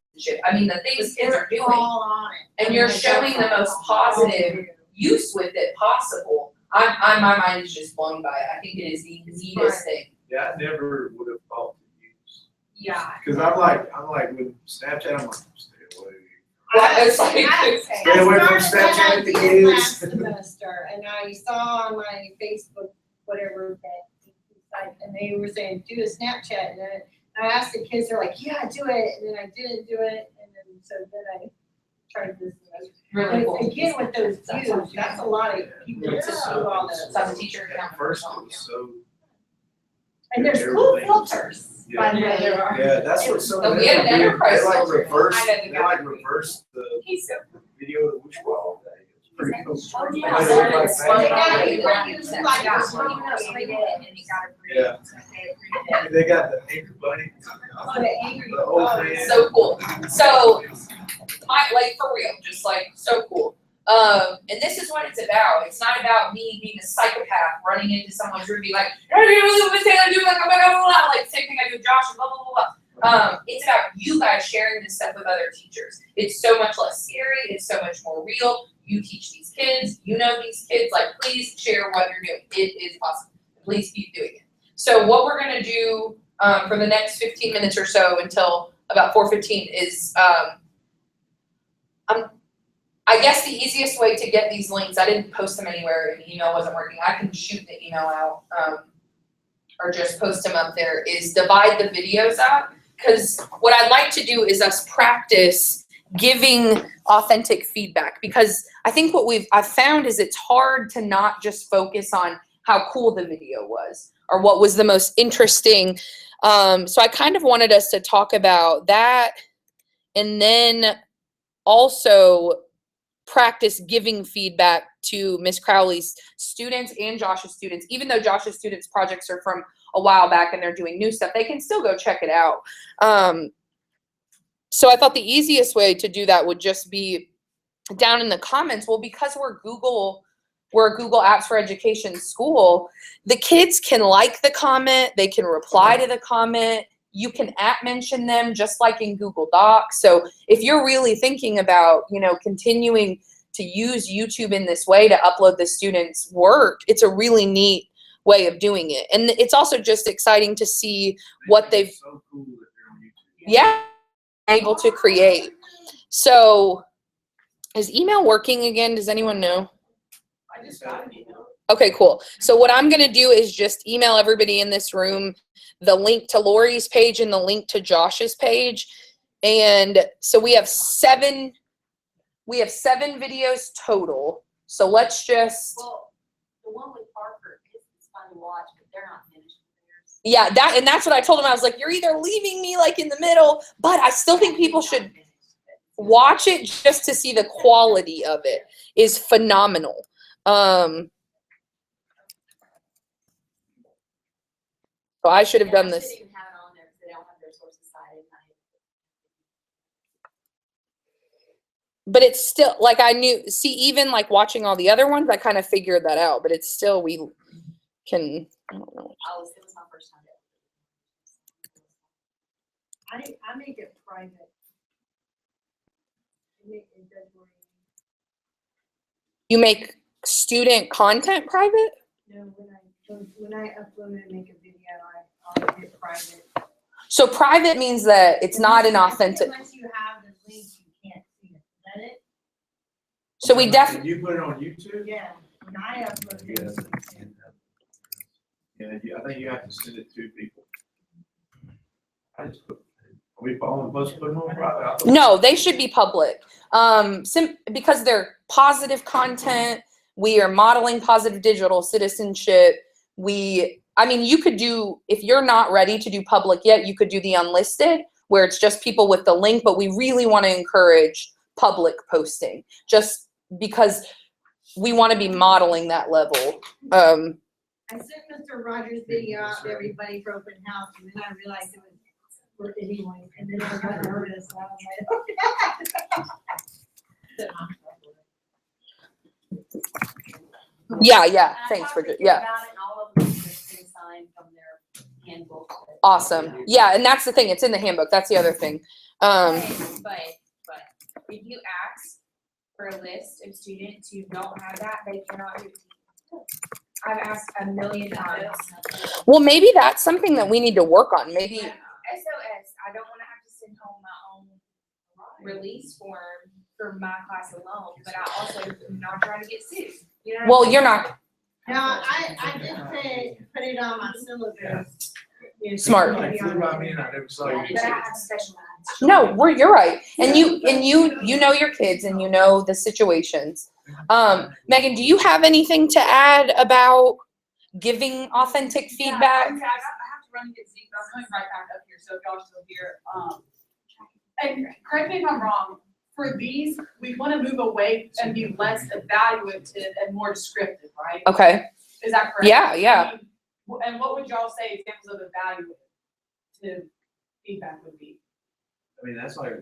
I mean, the things kids are doing,
All on it.
and you're showing the most positive use with it possible. My mind is just blown by it. I think it is the neatest thing.
Yeah, I never would have thought to use.
Yeah.
Cause I'm like with Snapchat, I'm like, stay away.
Well, it's like,
Stay away from Snapchat with the kids.
Last semester, and I saw on my Facebook, whatever, that, and they were saying, do a Snapchat, and then I asked the kids, they're like, yeah, do it, and then I didn't do it, and then, so then I tried this.
really
But
cool.
again, with those views, that's a lot of people to do all
So
this.
as a teacher,
At first it was so,
And there's cool filters, by the
Yeah,
way.
there are.
yeah, that's what some
Oh,
of them
we have an
do.
enterprise
They like
filter.
reverse,
I know the
they
guy.
like reverse the
He's so
video of the wishball day. It's pretty cool.
Oh,
They
yeah.
do it
So
like
it's
that.
fun.
They got
Yeah.
you right use like
Yeah.
Yeah. They got the anchor bunny.
Oh, the angry.
The old
Oh,
man.
so cool. So, like for real, just like so cool. And this is what it's about. It's not about me being a psychopath running into someone's room, being like, "I don't really what Miss Taylor doing," like, oh my god, blah, blah, blah, like same thing I do with Josh, and blah blah blah blah. It's about you guys sharing this stuff with other teachers. It's so much less scary. It's so much more real. You teach these kids. You know these kids. Like, please share what you're doing. It is awesome. Please keep doing it. So what we're gonna do for the next 15 minutes or so until about 4:15 is I guess the easiest way to get these links, I didn't post them anywhere and the email wasn't working. I can shoot the email out or just post them up there, is divide the videos up. Because what I'd like to do is us practice giving authentic feedback, because I think what I've found is it's hard to not just focus on how cool the video was or what was the most interesting. So I kind of wanted us to talk about that, and then also practice giving feedback to Miss Crowley's students and Josh's students. Even though Josh's students' projects are from a while back and they're doing new stuff, they can still go check it out. So I thought the easiest way to do that would just be down in the comments. Well, because we're a Google Apps for Education school, the kids can like the comment, they can reply to the comment, you can @mention them just like in Google Docs. So if you're really thinking about, continuing to use YouTube in this way to upload the students' work, it's a really neat way of doing it. And it's also just exciting to see what they've,
So cool that they're on YouTube.
yeah, able to create. So is email working again? Does anyone know?
I just got an email.
Okay, cool. So what I'm gonna do is just email everybody in this room the link to Lori's page and the link to Josh's page. And so we have seven videos total. So let's just,
Well, the one with Parker is fun to watch, but they're not finished with theirs.
yeah, and that's what I told him. I was like, you're either leaving me like in the middle, but I still think people should watch it just to see the quality of it is phenomenal. So I should have done this.
I shouldn't even have it on there because they don't have their sources cited.
But it's still, like, even like watching all the other ones, I kind of figured that out, but it's still, we can, I don't know.
It was my first time.
I make it private.
You make student content private?
No, when I upload and make a video, I'll hit private.
So private means that it's not an authentic.
Unless you have the link, you can't see it. Is that it?
So we
Can you put it on YouTube?
Yeah, when I upload it.
Yeah, I think you have to send it to people. I just put, are we supposed to put them on private? I thought-
No, they should be public. Because they're positive content. We are modeling positive digital citizenship. You could do, if you're not ready to do public yet, you could do the unlisted where it's just people with the link, but we really want to encourage public posting just because we want to be modeling that level.
I sent Mr. Rogers' video out to everybody for open house, and then I realized it was for anyone, and then I got nervous, and I was like,
Yeah,
And I
thanks,
talked to
Bridget,
kids
yeah.
about it, and all of them just been signed from their handbook.
Awesome. Yeah, and that's the thing, it's in the handbook, that's the other thing.
But if you ask for a list of students who don't have that, they cannot do it. I've asked a million times.
Well, maybe that's something that we need to work on, maybe.
SOS, I don't wanna have to send home my own release form for my class alone, but I also am not trying to get sued. You know what I'm
Well,
saying?
you're not
now, I did put it on my syllabus.
Smart.
Like, flew by me and I never saw you.
But I have special eds.
No, you're right. And you know your kids and you know the situations. Megan, do you have anything to add about giving authentic feedback?
Yeah, okay, I have to run and get Zeke, but I'm coming right back up here, so if y'all are still here. And correct me if I'm wrong, for these, we want to move away and be less evaluative and more descriptive, right?
Okay.
Is that correct?
Yeah.
And what would y'all say examples of evaluative feedback would be?
I mean, that's like,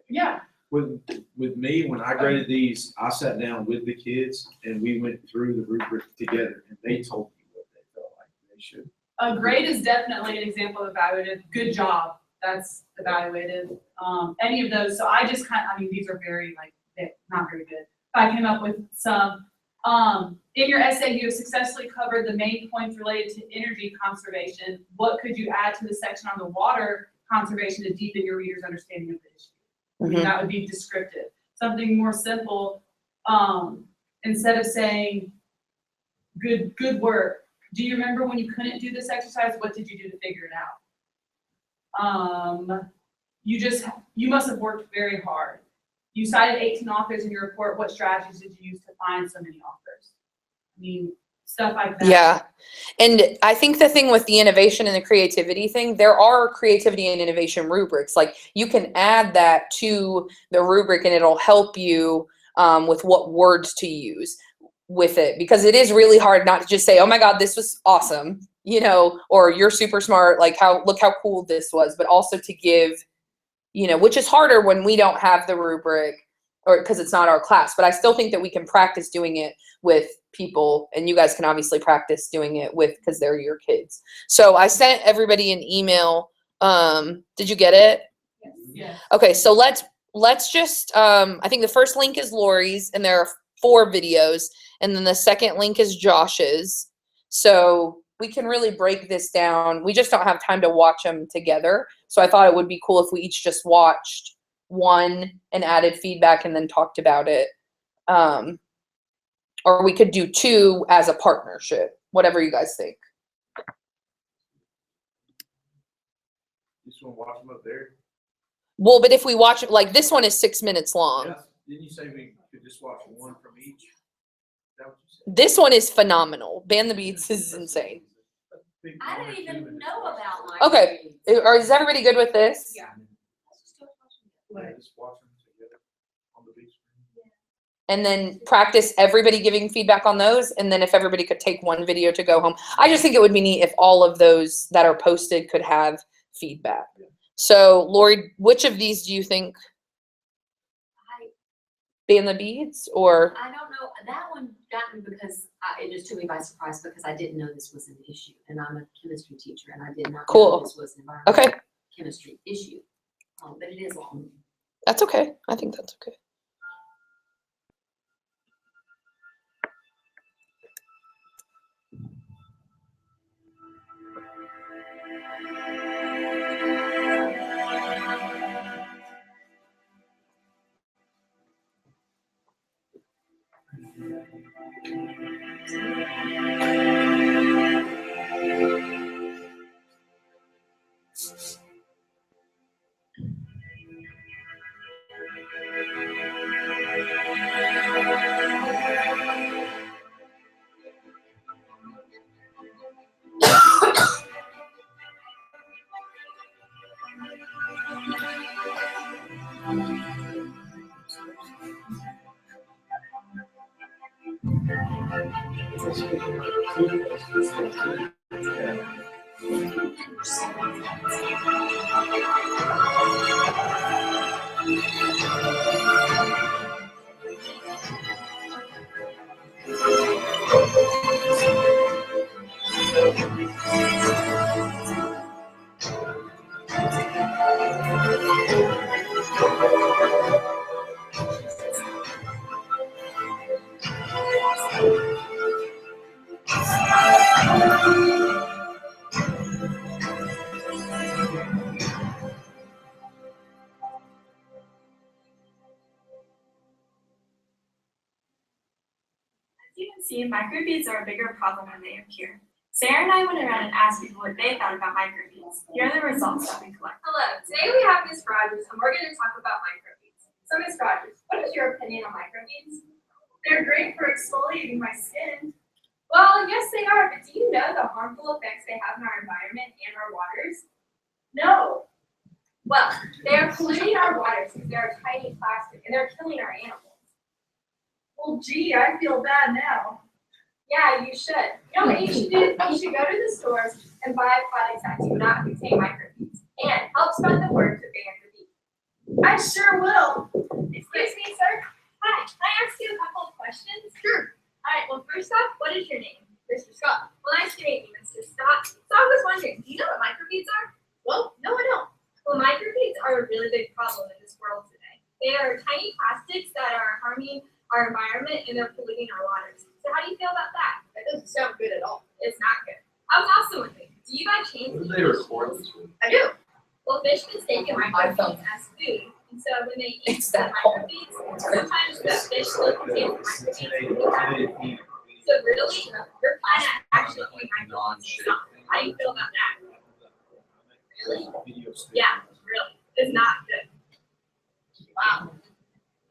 Yeah.
with me, when I graded these, I sat down with the kids and we went through the rubric together and they told me what they felt like they should.
A grade is definitely an example of evaluative. Good job. That's evaluative. Any of those. So I just these are very not very good. I came up with some. In your essay, you have successfully covered the main points related to energy conservation. What could you add to the section on the water conservation to deepen your reader's understanding of the issue? I mean, that would be descriptive. Something more simple. Instead of saying, good work. Do you remember when you couldn't do this exercise? What did you do to figure it out? You must have worked very hard. You cited 18 authors in your report. What strategies did you use to find so many authors? I mean, stuff like that.
Yeah. And I think the thing with the innovation and the creativity thing, there are creativity and innovation rubrics. Like you can add that to the rubric and it'll help you with what words to use with it, because it is really hard not to just say, oh my God, this was awesome, or you're super smart, look how cool this was, but also to give, which is harder when we don't have the rubric or because it's not our class, but I still think that we can practice doing it with people, and you guys can obviously practice doing it because they're your kids. So I sent everybody an email. Did you get it?
Yes.
Okay, so let's just, I think the first link is Lori's, and there are 4 videos, and then the second link is Josh's. So we can really break this down. We just don't have time to watch them together. So I thought it would be cool if we each just watched one and added feedback and then talked about it. Or we could do 2 as a partnership, whatever you guys think.
You just want to watch them up there?
Well, but if we watch it, this one is 6 minutes long.
Yeah. Didn't you say we could just watch one from each? Is that what you said?
This one is phenomenal. Ban the Beats is insane.
I didn't even know about my.
Okay. Is everybody good with this?
Yeah.
Yeah, just watch them together on the beach.
And then practice everybody giving feedback on those. And then if everybody could take one video to go home. I just think it would be neat if all of those that are posted could have feedback. So Lori, which of these do you think? Ban the Beads or?
I don't know. That one got me because it just took me by surprise because I didn't know this was an issue. And I'm a chemistry teacher and I did not
Cool.
know this was an environmental
Okay.
chemistry issue. But it is long.
That's okay. I think that's okay.
As you can see, microbeads are a bigger problem than they appear. Sarah and I went around and asked people what they thought about microbeads. Here are the results that we collected.
Hello, today we have Ms. Rogers and we're going to talk about microbeads. So Ms. Rogers, what is your opinion on microbeads?
They're great for exfoliating my skin.
Well, yes they are, but do you know the harmful effects they have on our environment and our waters?
No.
Well, they are polluting our waters because they are tiny plastic and they're killing our animals.
Well, gee, I feel bad now.
Yeah, you should. You know what you should do? You should go to the stores and buy products that do not contain microbeads and help spread the word to ban the bead.
I sure will.
Excuse me, sir. Hi, can I ask you a couple of questions? Sure. All right, well, first off, what is your name? Mr. Scott. Well, nice to meet you, Mr. Scott. So I was wondering, do you know what microbeads are? Well, no, I don't. Well, microbeads are a really big problem in this world today. They are tiny plastics that are harming our environment and they're polluting our waters. So how do you feel about that? That doesn't sound good at all. It's not good. I was also wondering, do you by chance
Who do
eat
they
fish?
record this with?
I do. Well, fish mistake microbeads as food. And so when they eat
It's
the
that cold.
microbeads, sometimes the fish still contains microbeads. So really, you're kind of actually eating microbeads. How do you feel about that? Really? Yeah, really. It's not good. Wow.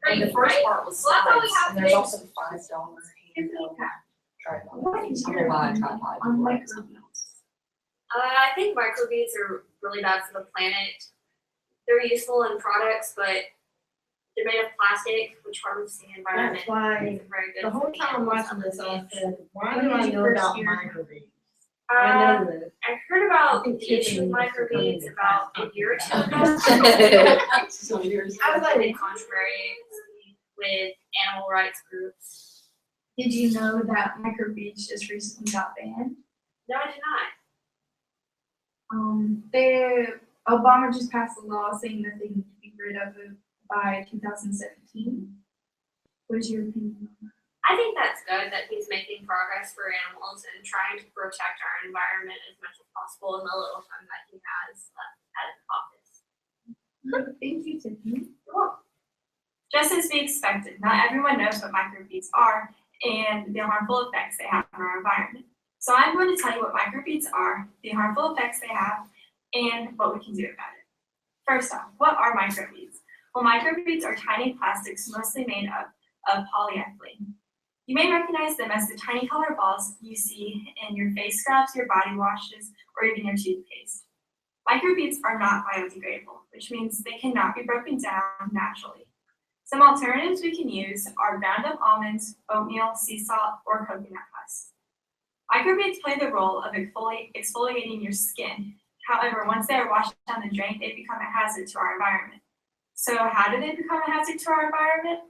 And the first part was
Well, that's all we
science,
have
and there's
today.
also $5 handout.
What is
I'm
your
gonna buy a
opinion
tripod.
on
before I
microbeads?
do something else.
I think microbeads are really bad for the planet. They're useful in products, but they're made of plastic, which harms the environment.
That's why,
Isn't very good
the
for
whole
the
time I'm
animals
watching
on the
this, I
beach.
said, why
When
do I
did you
know
first
about
hear?
microbeads? I
Uh,
know this.
I heard about
I think
the issue with
chicken used to come in
microbeads
the
about a
plastic.
year or two ago.
So yours.
I was like contrary with animal rights groups.
Did you know that microbeads just recently got banned?
No, I did not.
Obama just passed a law saying that they need to be rid of it by 2017. What is your opinion on that?
I think that's good that he's making progress for animals and trying to protect our environment as much as possible in the little time that he has at office.
Thank you, Tiffany.
Just as we expected, not everyone knows what microbeads are and the harmful effects they have on our environment. So I'm going to tell you what microbeads are, the harmful effects they have, and what we can do about it. First off, what are microbeads? Well, microbeads are tiny plastics mostly made up of polyethylene. You may recognize them as the tiny colored balls you see in your face scrubs, your body washes, or even your toothpaste. Microbeads are not biodegradable, which means they cannot be broken down naturally. Some alternatives we can use are ground up almonds, oatmeal, sea salt, or coconut husk. Microbeads play the role of exfoliating your skin. However, once they are washed down the drain, they become a hazard to our environment. So how do they become a hazard to our environment?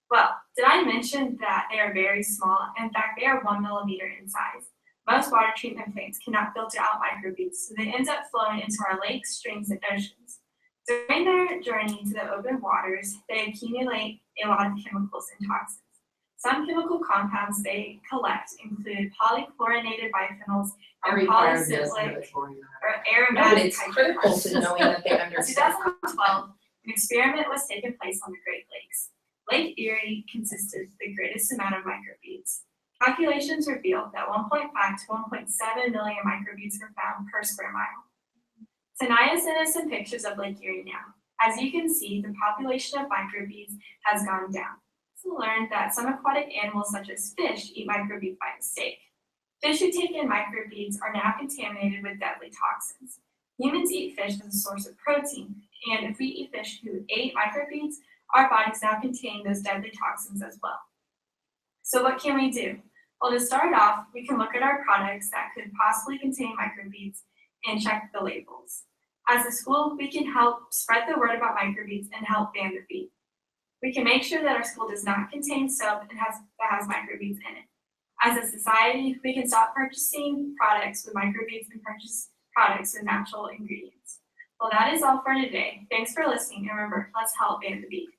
Well, did I mention that they are very small? In fact, they are 1 millimeter in size. Most water treatment plants cannot filter out microbeads, so they end up flowing into our lakes, streams, and oceans. During their journey to the open waters, they accumulate a lot of chemicals and toxins. Some chemical compounds they collect include polychlorinated biphenyls and polycyclic or
But
aromatic
it's critical to knowing that they
In
understand.
2012, an experiment was taking place on the Great Lakes. Lake Erie consisted of the greatest amount of microbeads. Calculations revealed that 1.5 to 1.7 million microbeads were found per square mile. Tanaya sent us some pictures of Lake Erie now. As you can see, the population of microbeads has gone down. We learned that some aquatic animals such as fish eat microbeads by mistake. Fish who take in microbeads are now contaminated with deadly toxins. Humans eat fish as a source of protein, and if we eat fish who ate microbeads, our bodies now contain those deadly toxins as well. So what can we do? Well, to start off, we can look at our products that could possibly contain microbeads and check the labels. As a school, we can help spread the word about microbeads and help ban the bead. We can make sure that our school does not contain soap that has microbeads in it. As a society, we can stop purchasing products with microbeads and purchase products with natural ingredients. Well, that is all for today. Thanks for listening, and remember, let's help ban the bead.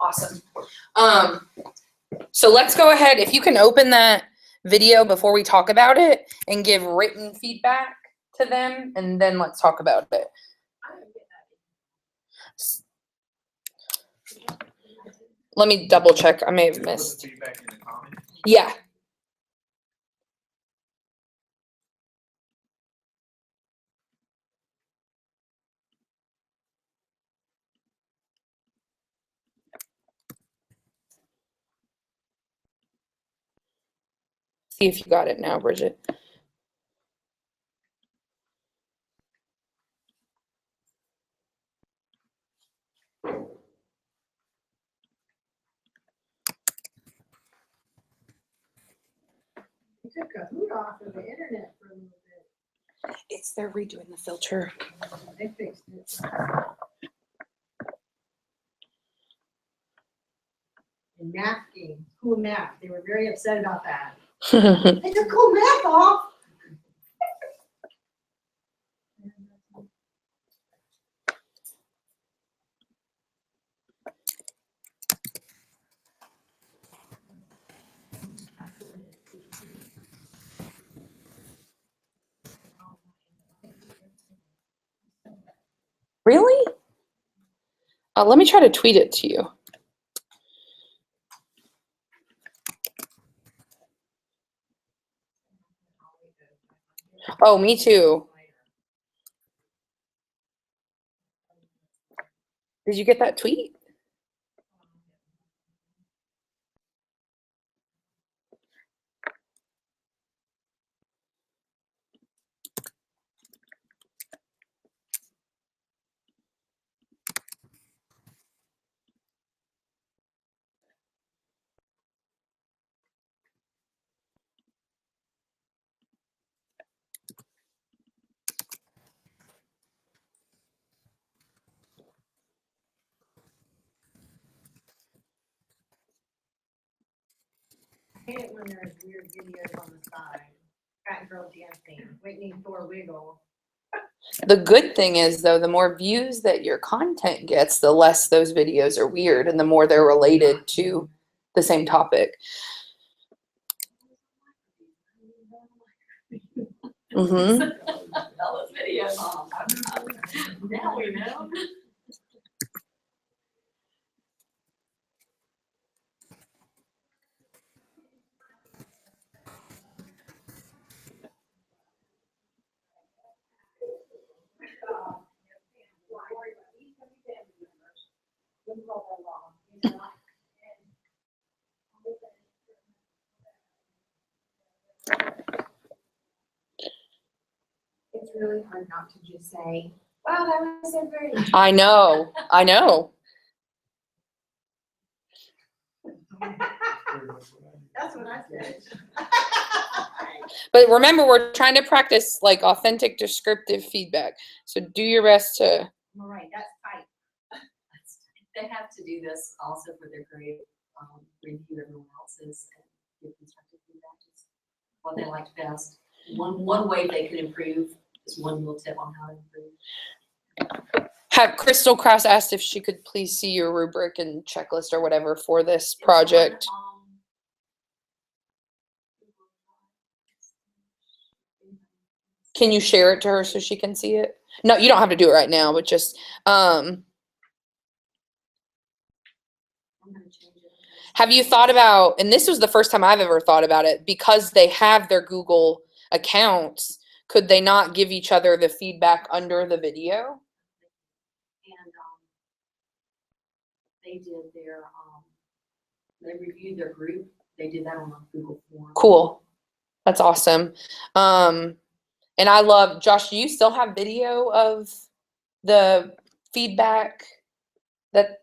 Awesome. So let's go ahead, if you can open that video before we talk about it and give written feedback to them, and then let's talk about it. Let me double check. I may have
Put the
missed.
feedback in the comments.
Yeah. See if you got it now, Bridget.
We took a hoot off of the internet for a little bit.
They're redoing the filter.
They fixed it. And masking, cool math, they were very upset about that. They took cool math off.
Really? Let me try to tweet it to you. Oh, me too. Did you get that tweet?
I hate it when there's weird videos on the side. Fat girl dancing, Whitney Thor wiggle.
The good thing is, though, the more views that your content gets, the less those videos are weird and the more they're related to the same topic. Mm-hmm.
All those videos. Now we know.
It's really hard not to just say, wow, that was so great.
I know. I know.
That's what I said.
But remember, we're trying to practice like authentic descriptive feedback. So do your best to.
All right, that's tight.
They have to do this also for their grade, review everyone else's and give constructive feedback. Is what they liked best. One way they could improve is one little tip on how to improve.
Have Crystal Cross asked if she could please see your rubric and checklist or whatever for this project. Can you share it to her so she can see it? No, you don't have to do it right now, but just have you thought about, and this was the first time I've ever thought about it, because they have their Google accounts, could they not give each other the feedback under the video?
And they did their, they reviewed their group. They did that on a Google form.
Cool. That's awesome. And I love, Josh, do you still have video of the feedback that,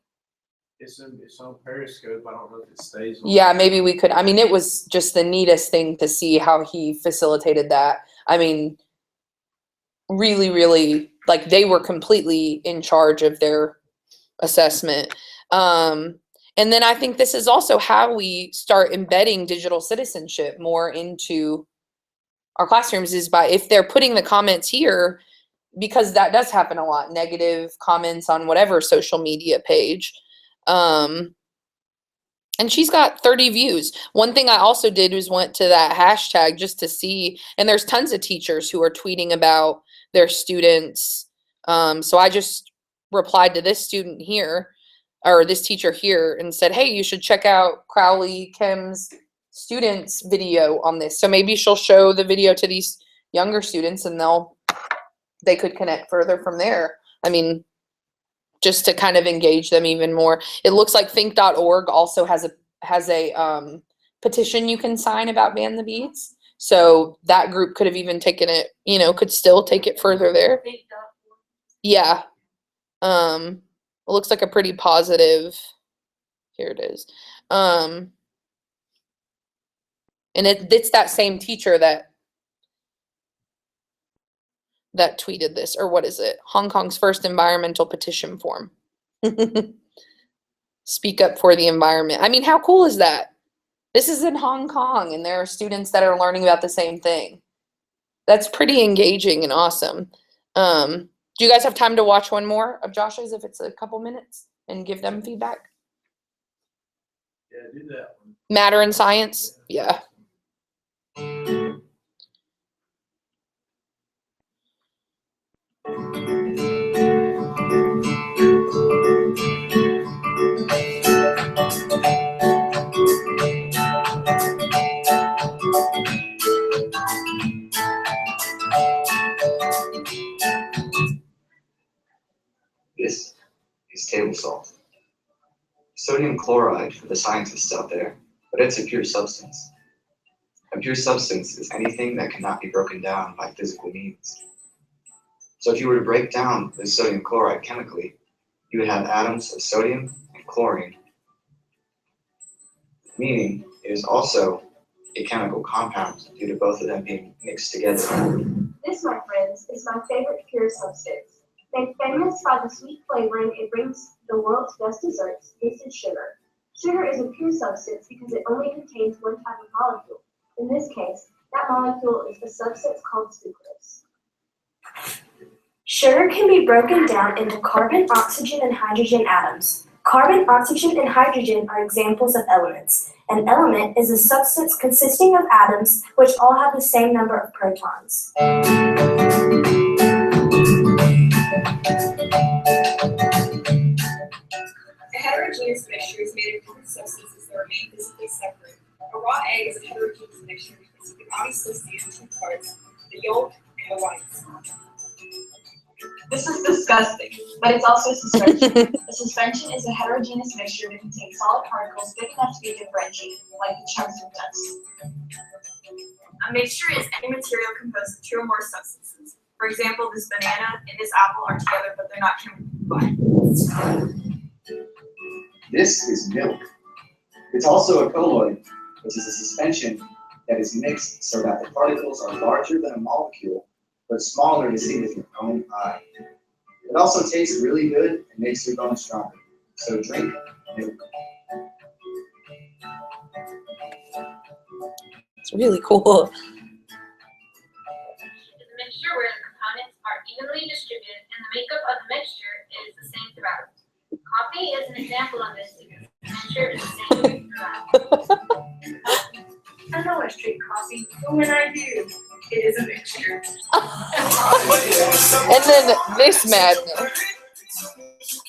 It's on Periscope. I don't know if it stays on.
yeah, maybe we could, I mean, it was just the neatest thing to see how he facilitated that. I mean, really, really, like they were completely in charge of their assessment. And then I think this is also how we start embedding digital citizenship more into our classrooms, is by, if they're putting the comments here, because that does happen a lot, negative comments on whatever social media page. And she's got 30 views. One thing I also did was went to that hashtag just to see, and there's tons of teachers who are tweeting about their students. So I just replied to this student here, or this teacher here, and said, hey, you should check out Crowley Kim's students video on this. So maybe she'll show the video to these younger students and they could connect further from there. I mean, just to kind of engage them even more. It looks like think.org also has a petition you can sign about Ban the Beads. So that group could have even taken it, could still take it further there. Yeah. It looks like a pretty positive, here it is. And it's that same teacher that tweeted this, or what is it? Hong Kong's first environmental petition form. Speak up for the environment. I mean, how cool is that? This is in Hong Kong, and there are students that are learning about the same thing. That's pretty engaging and awesome. Do you guys have time to watch one more of Josh's, if it's a couple minutes, and give them feedback?
Yeah, do that one.
Matter in science? Yeah.
This is table salt. Sodium chloride for the scientists out there, but it's a pure substance. A pure substance is anything that cannot be broken down by physical means. So if you were to break down the sodium chloride chemically, you would have atoms of sodium and chlorine, meaning it is also a chemical compound due to both of them being mixed together.
This, my friends, is my favorite pure substance. Made famous by the sweet flavoring it brings the world's best desserts, this is sugar. Sugar is a pure substance because it only contains one type of molecule. In this case, that molecule is the substance called sucrose. Sugar can be broken down into carbon, oxygen, and hydrogen atoms. Carbon, oxygen, and hydrogen are examples of elements. An element is a substance consisting of atoms which all have the same number of protons.
A heterogeneous mixture is made of different substances that remain physically separate. A raw egg is a heterogeneous mixture because you can obviously see the two parts, the yolk and the whites.
This is disgusting, but it's also a suspension. A suspension is a heterogeneous mixture that contains solid particles big enough to be differentiated, like the chunks of dust.
A mixture is any material composed of two or more substances. For example, this banana and this apple are together, but they're not chemically combined.
This is milk. It's also a colloid, which is a suspension that is mixed so that the particles are larger than a molecule, but smaller to see with your own eye. It also tastes really good and makes your bones stronger. So drink milk.
It's really cool.
Is a mixture where the components are evenly distributed and the makeup of the mixture is the same throughout. Coffee is an example of this because the mixture is the same throughout.
I know I drink coffee, but when I do, it is a mixture.
And then this madness,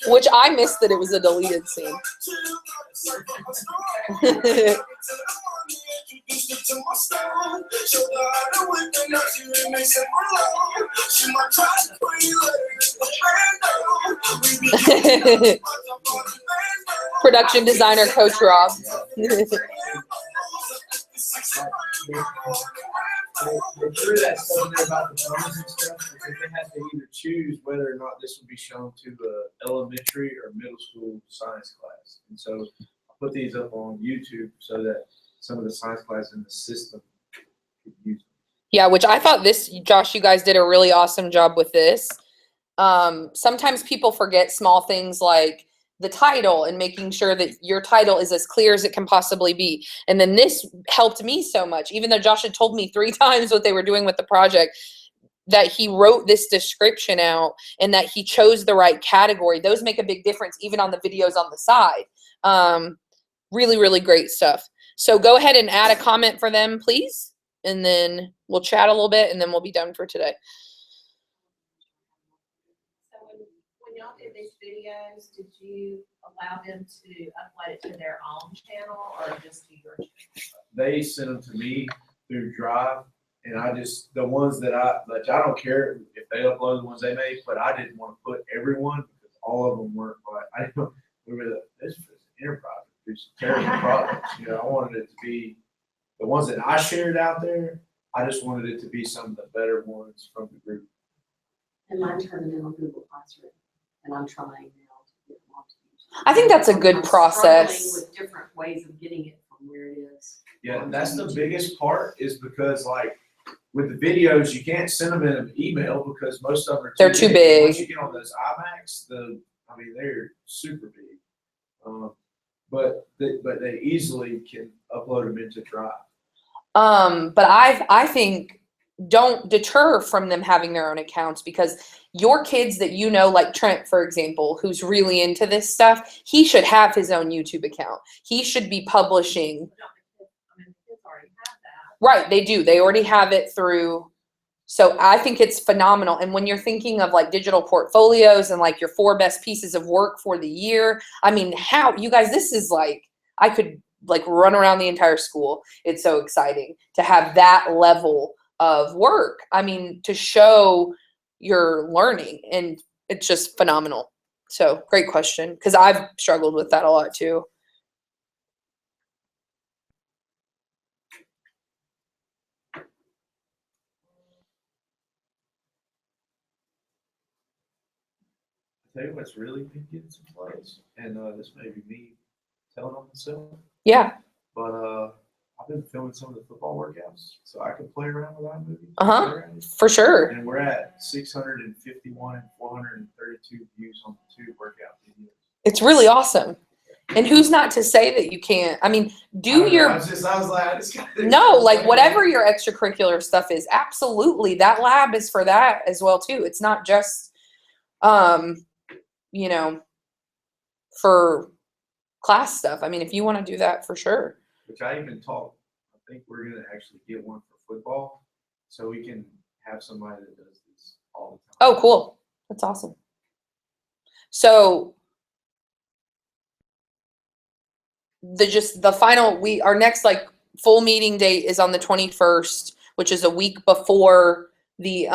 which I missed that it was a deleted scene. Production designer Coach Rob.
through that stuff there about the bonus and stuff, because they have to either choose whether or not this will be shown to the elementary or middle school science class. And so I put these up on YouTube so that some of the science classes in the system could use them.
Yeah, which I thought Josh, you guys did a really awesome job with this. Sometimes people forget small things like the title and making sure that your title is as clear as it can possibly be. And then this helped me so much, even though Josh had told me 3 times what they were doing with the project, that he wrote this description out and that he chose the right category. Those make a big difference even on the videos on the side. Really, really great stuff. So go ahead and add a comment for them, please. And then we'll chat a little bit and then we'll be done for today.
So when y'all did these videos, did you allow them to upload it to their own channel or just to your channel?
They sent them to me through Drive, and the ones that I don't care if they upload the ones they made, but I didn't want to put everyone because all of them weren't like, I didn't remember that this was an enterprise, it's terrible products. I wanted it to be the ones that I shared out there. I just wanted it to be some of the better ones from the group.
And mine turned in on Google Classroom, and I'm trying now to get them onto YouTube.
I think that's a good
I'm
process.
struggling with different ways of getting it from where it is.
Yeah, and that's the biggest part is because like with the videos, you can't send them in an email because most of them are
They're too big.
Once you get on those iMacs, they're super big. But they easily can upload them into Drive.
But I think don't deter from them having their own accounts, because your kids that like Trent, for example, who's really into this stuff, he should have his own YouTube account. He should be publishing.
The kids already have that.
Right, they do. They already have it through. So I think it's phenomenal. And when you're thinking of like digital portfolios and like your 4 best pieces of work for the year, I mean, how you guys, this is like, I could like run around the entire school. It's so exciting to have that level of work. I mean, to show your learning, and it's just phenomenal. So great question, because I've struggled with that a lot too.
Tell you what's really been getting some plays, and this may be me telling on myself,
Yeah.
but I've been filming some of the football workouts so I can play around with iMovie.
For sure.
And we're at 651 and 432 views on the 2 workout videos.
It's really awesome. And who's not to say that you can't? I mean, no, like whatever your extracurricular stuff is, absolutely. That lab is for that as well too. It's not just for class stuff. I mean, if you want to do that, for sure.
Which I even talked, I think we're going to actually get one for football so we can have somebody that does this all the time.
Oh, cool. That's awesome. So our next like full meeting date is on the 21st, which is a week before the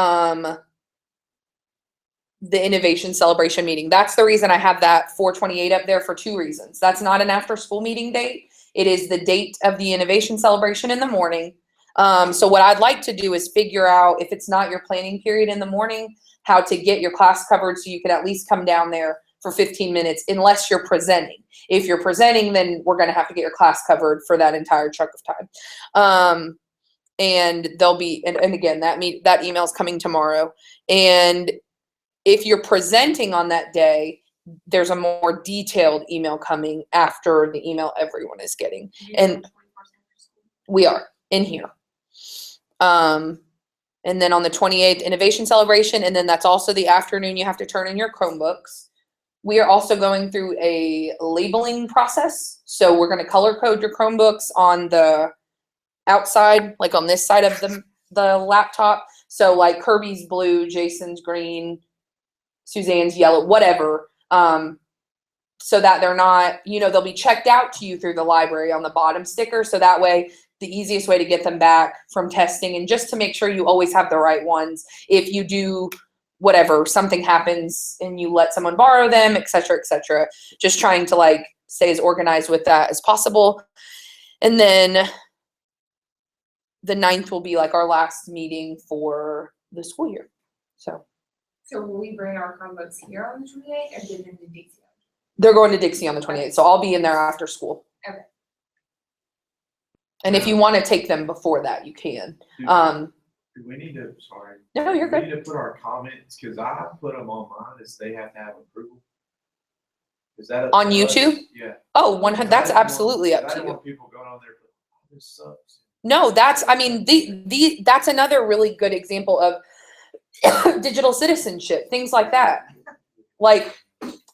innovation celebration meeting. That's the reason I have that 4/28 up there, for 2 reasons. That's not an after school meeting date. It is the date of the innovation celebration in the morning. So what I'd like to do is figure out, if it's not your planning period in the morning, how to get your class covered so you could at least come down there for 15 minutes, unless you're presenting. If you're presenting, then we're going to have to get your class covered for that entire chunk of time. And there'll be, and again, that email's coming tomorrow. And if you're presenting on that day, there's a more detailed email coming after the email everyone is getting. And we are in here. And then on the 28th, innovation celebration. And then that's also the afternoon you have to turn in your Chromebooks. We are also going through a labeling process. So we're going to color code your Chromebooks on the outside, like on this side of the laptop. So like Kirby's blue, Jason's green, Suzanne's yellow, whatever. So that they're not, they'll be checked out to you through the library on the bottom sticker. So that way, the easiest way to get them back from testing, and just to make sure you always have the right ones. If you do whatever, something happens and you let someone borrow them, et cetera, just trying to like stay as organized with that as possible. And then the 9th will be like our last meeting for the school year. So So will we bring our Chromebooks here on the 28th or give them to Dixie? they're going to Dixie on the 28th, so I'll be in there after school. Okay.
Uh,
And if you want to take them before that, you can.
Do we need to, sorry.
No, you're
Do we
good.
need to put our comments, cause I put them on mine, as they have to have approval. Is that? up
On
to us?
YouTube?
Yeah.
Oh, 100. That's
I didn't want-
absolutely up
I
to
didn't
you.
want people going on there, but oh, this sucks.
No, that's, I mean, that's another really good example of digital citizenship, things like that. Like,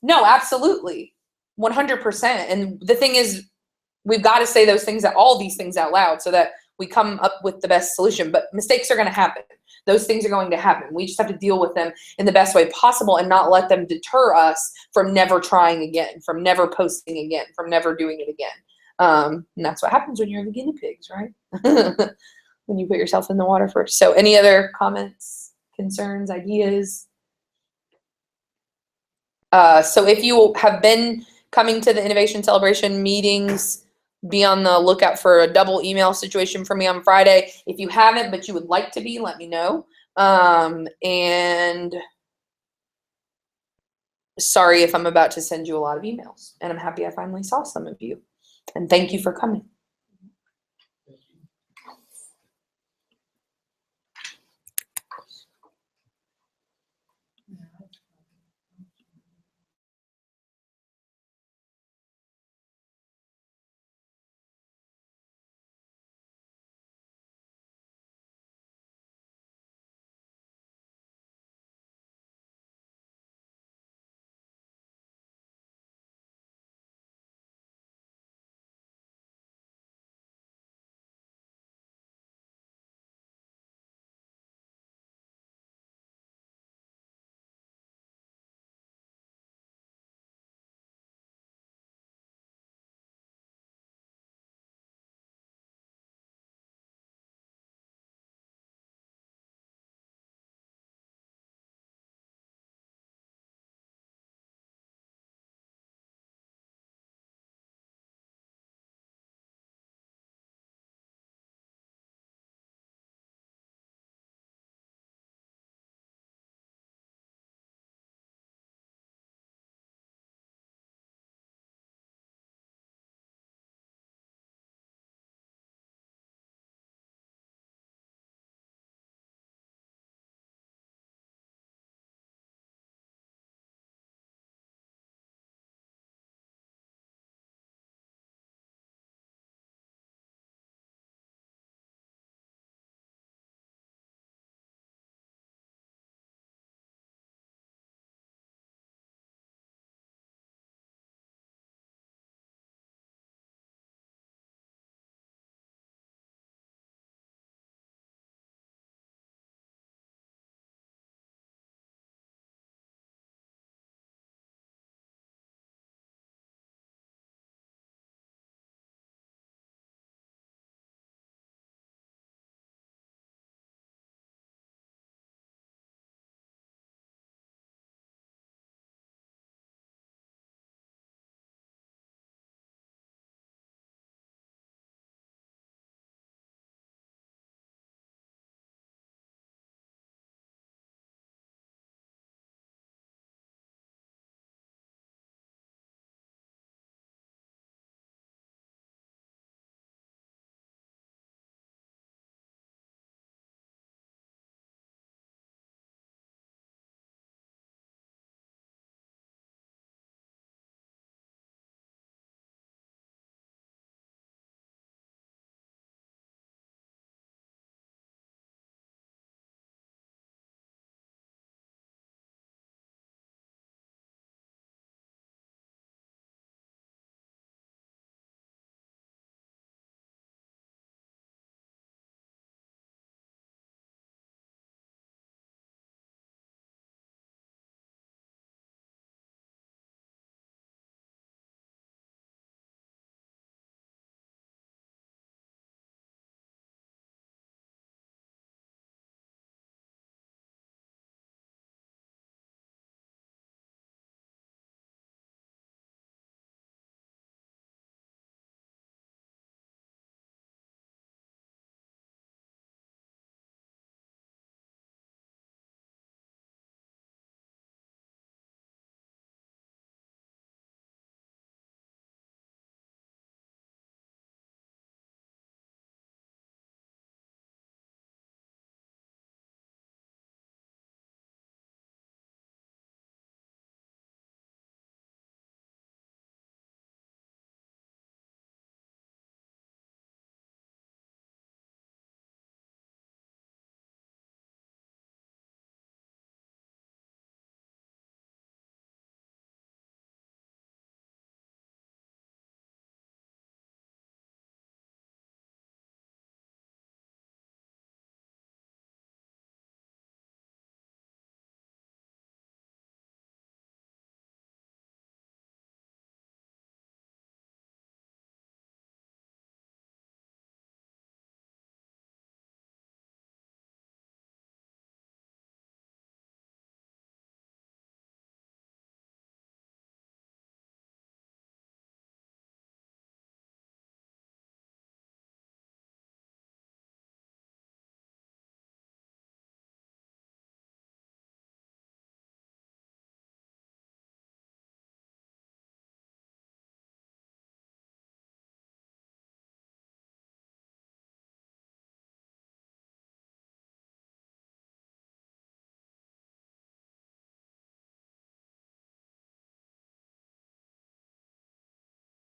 no, absolutely. 100%. And the thing is, we've got to say those things, all these things out loud so that we come up with the best solution. But mistakes are going to happen. Those things are going to happen. We just have to deal with them in the best way possible and not let them deter us from never trying again, from never posting again, from never doing it again. And that's what happens when you're the guinea pigs, right? When you put yourself in the water first. So any other comments, concerns, ideas? So if you have been coming to the Innovation Celebration meetings, be on the lookout for a double email situation for me on Friday. If you haven't, but you would like to be, let me know. And sorry if I'm about to send you a lot of emails. And I'm happy I finally saw some of you. And thank you for coming.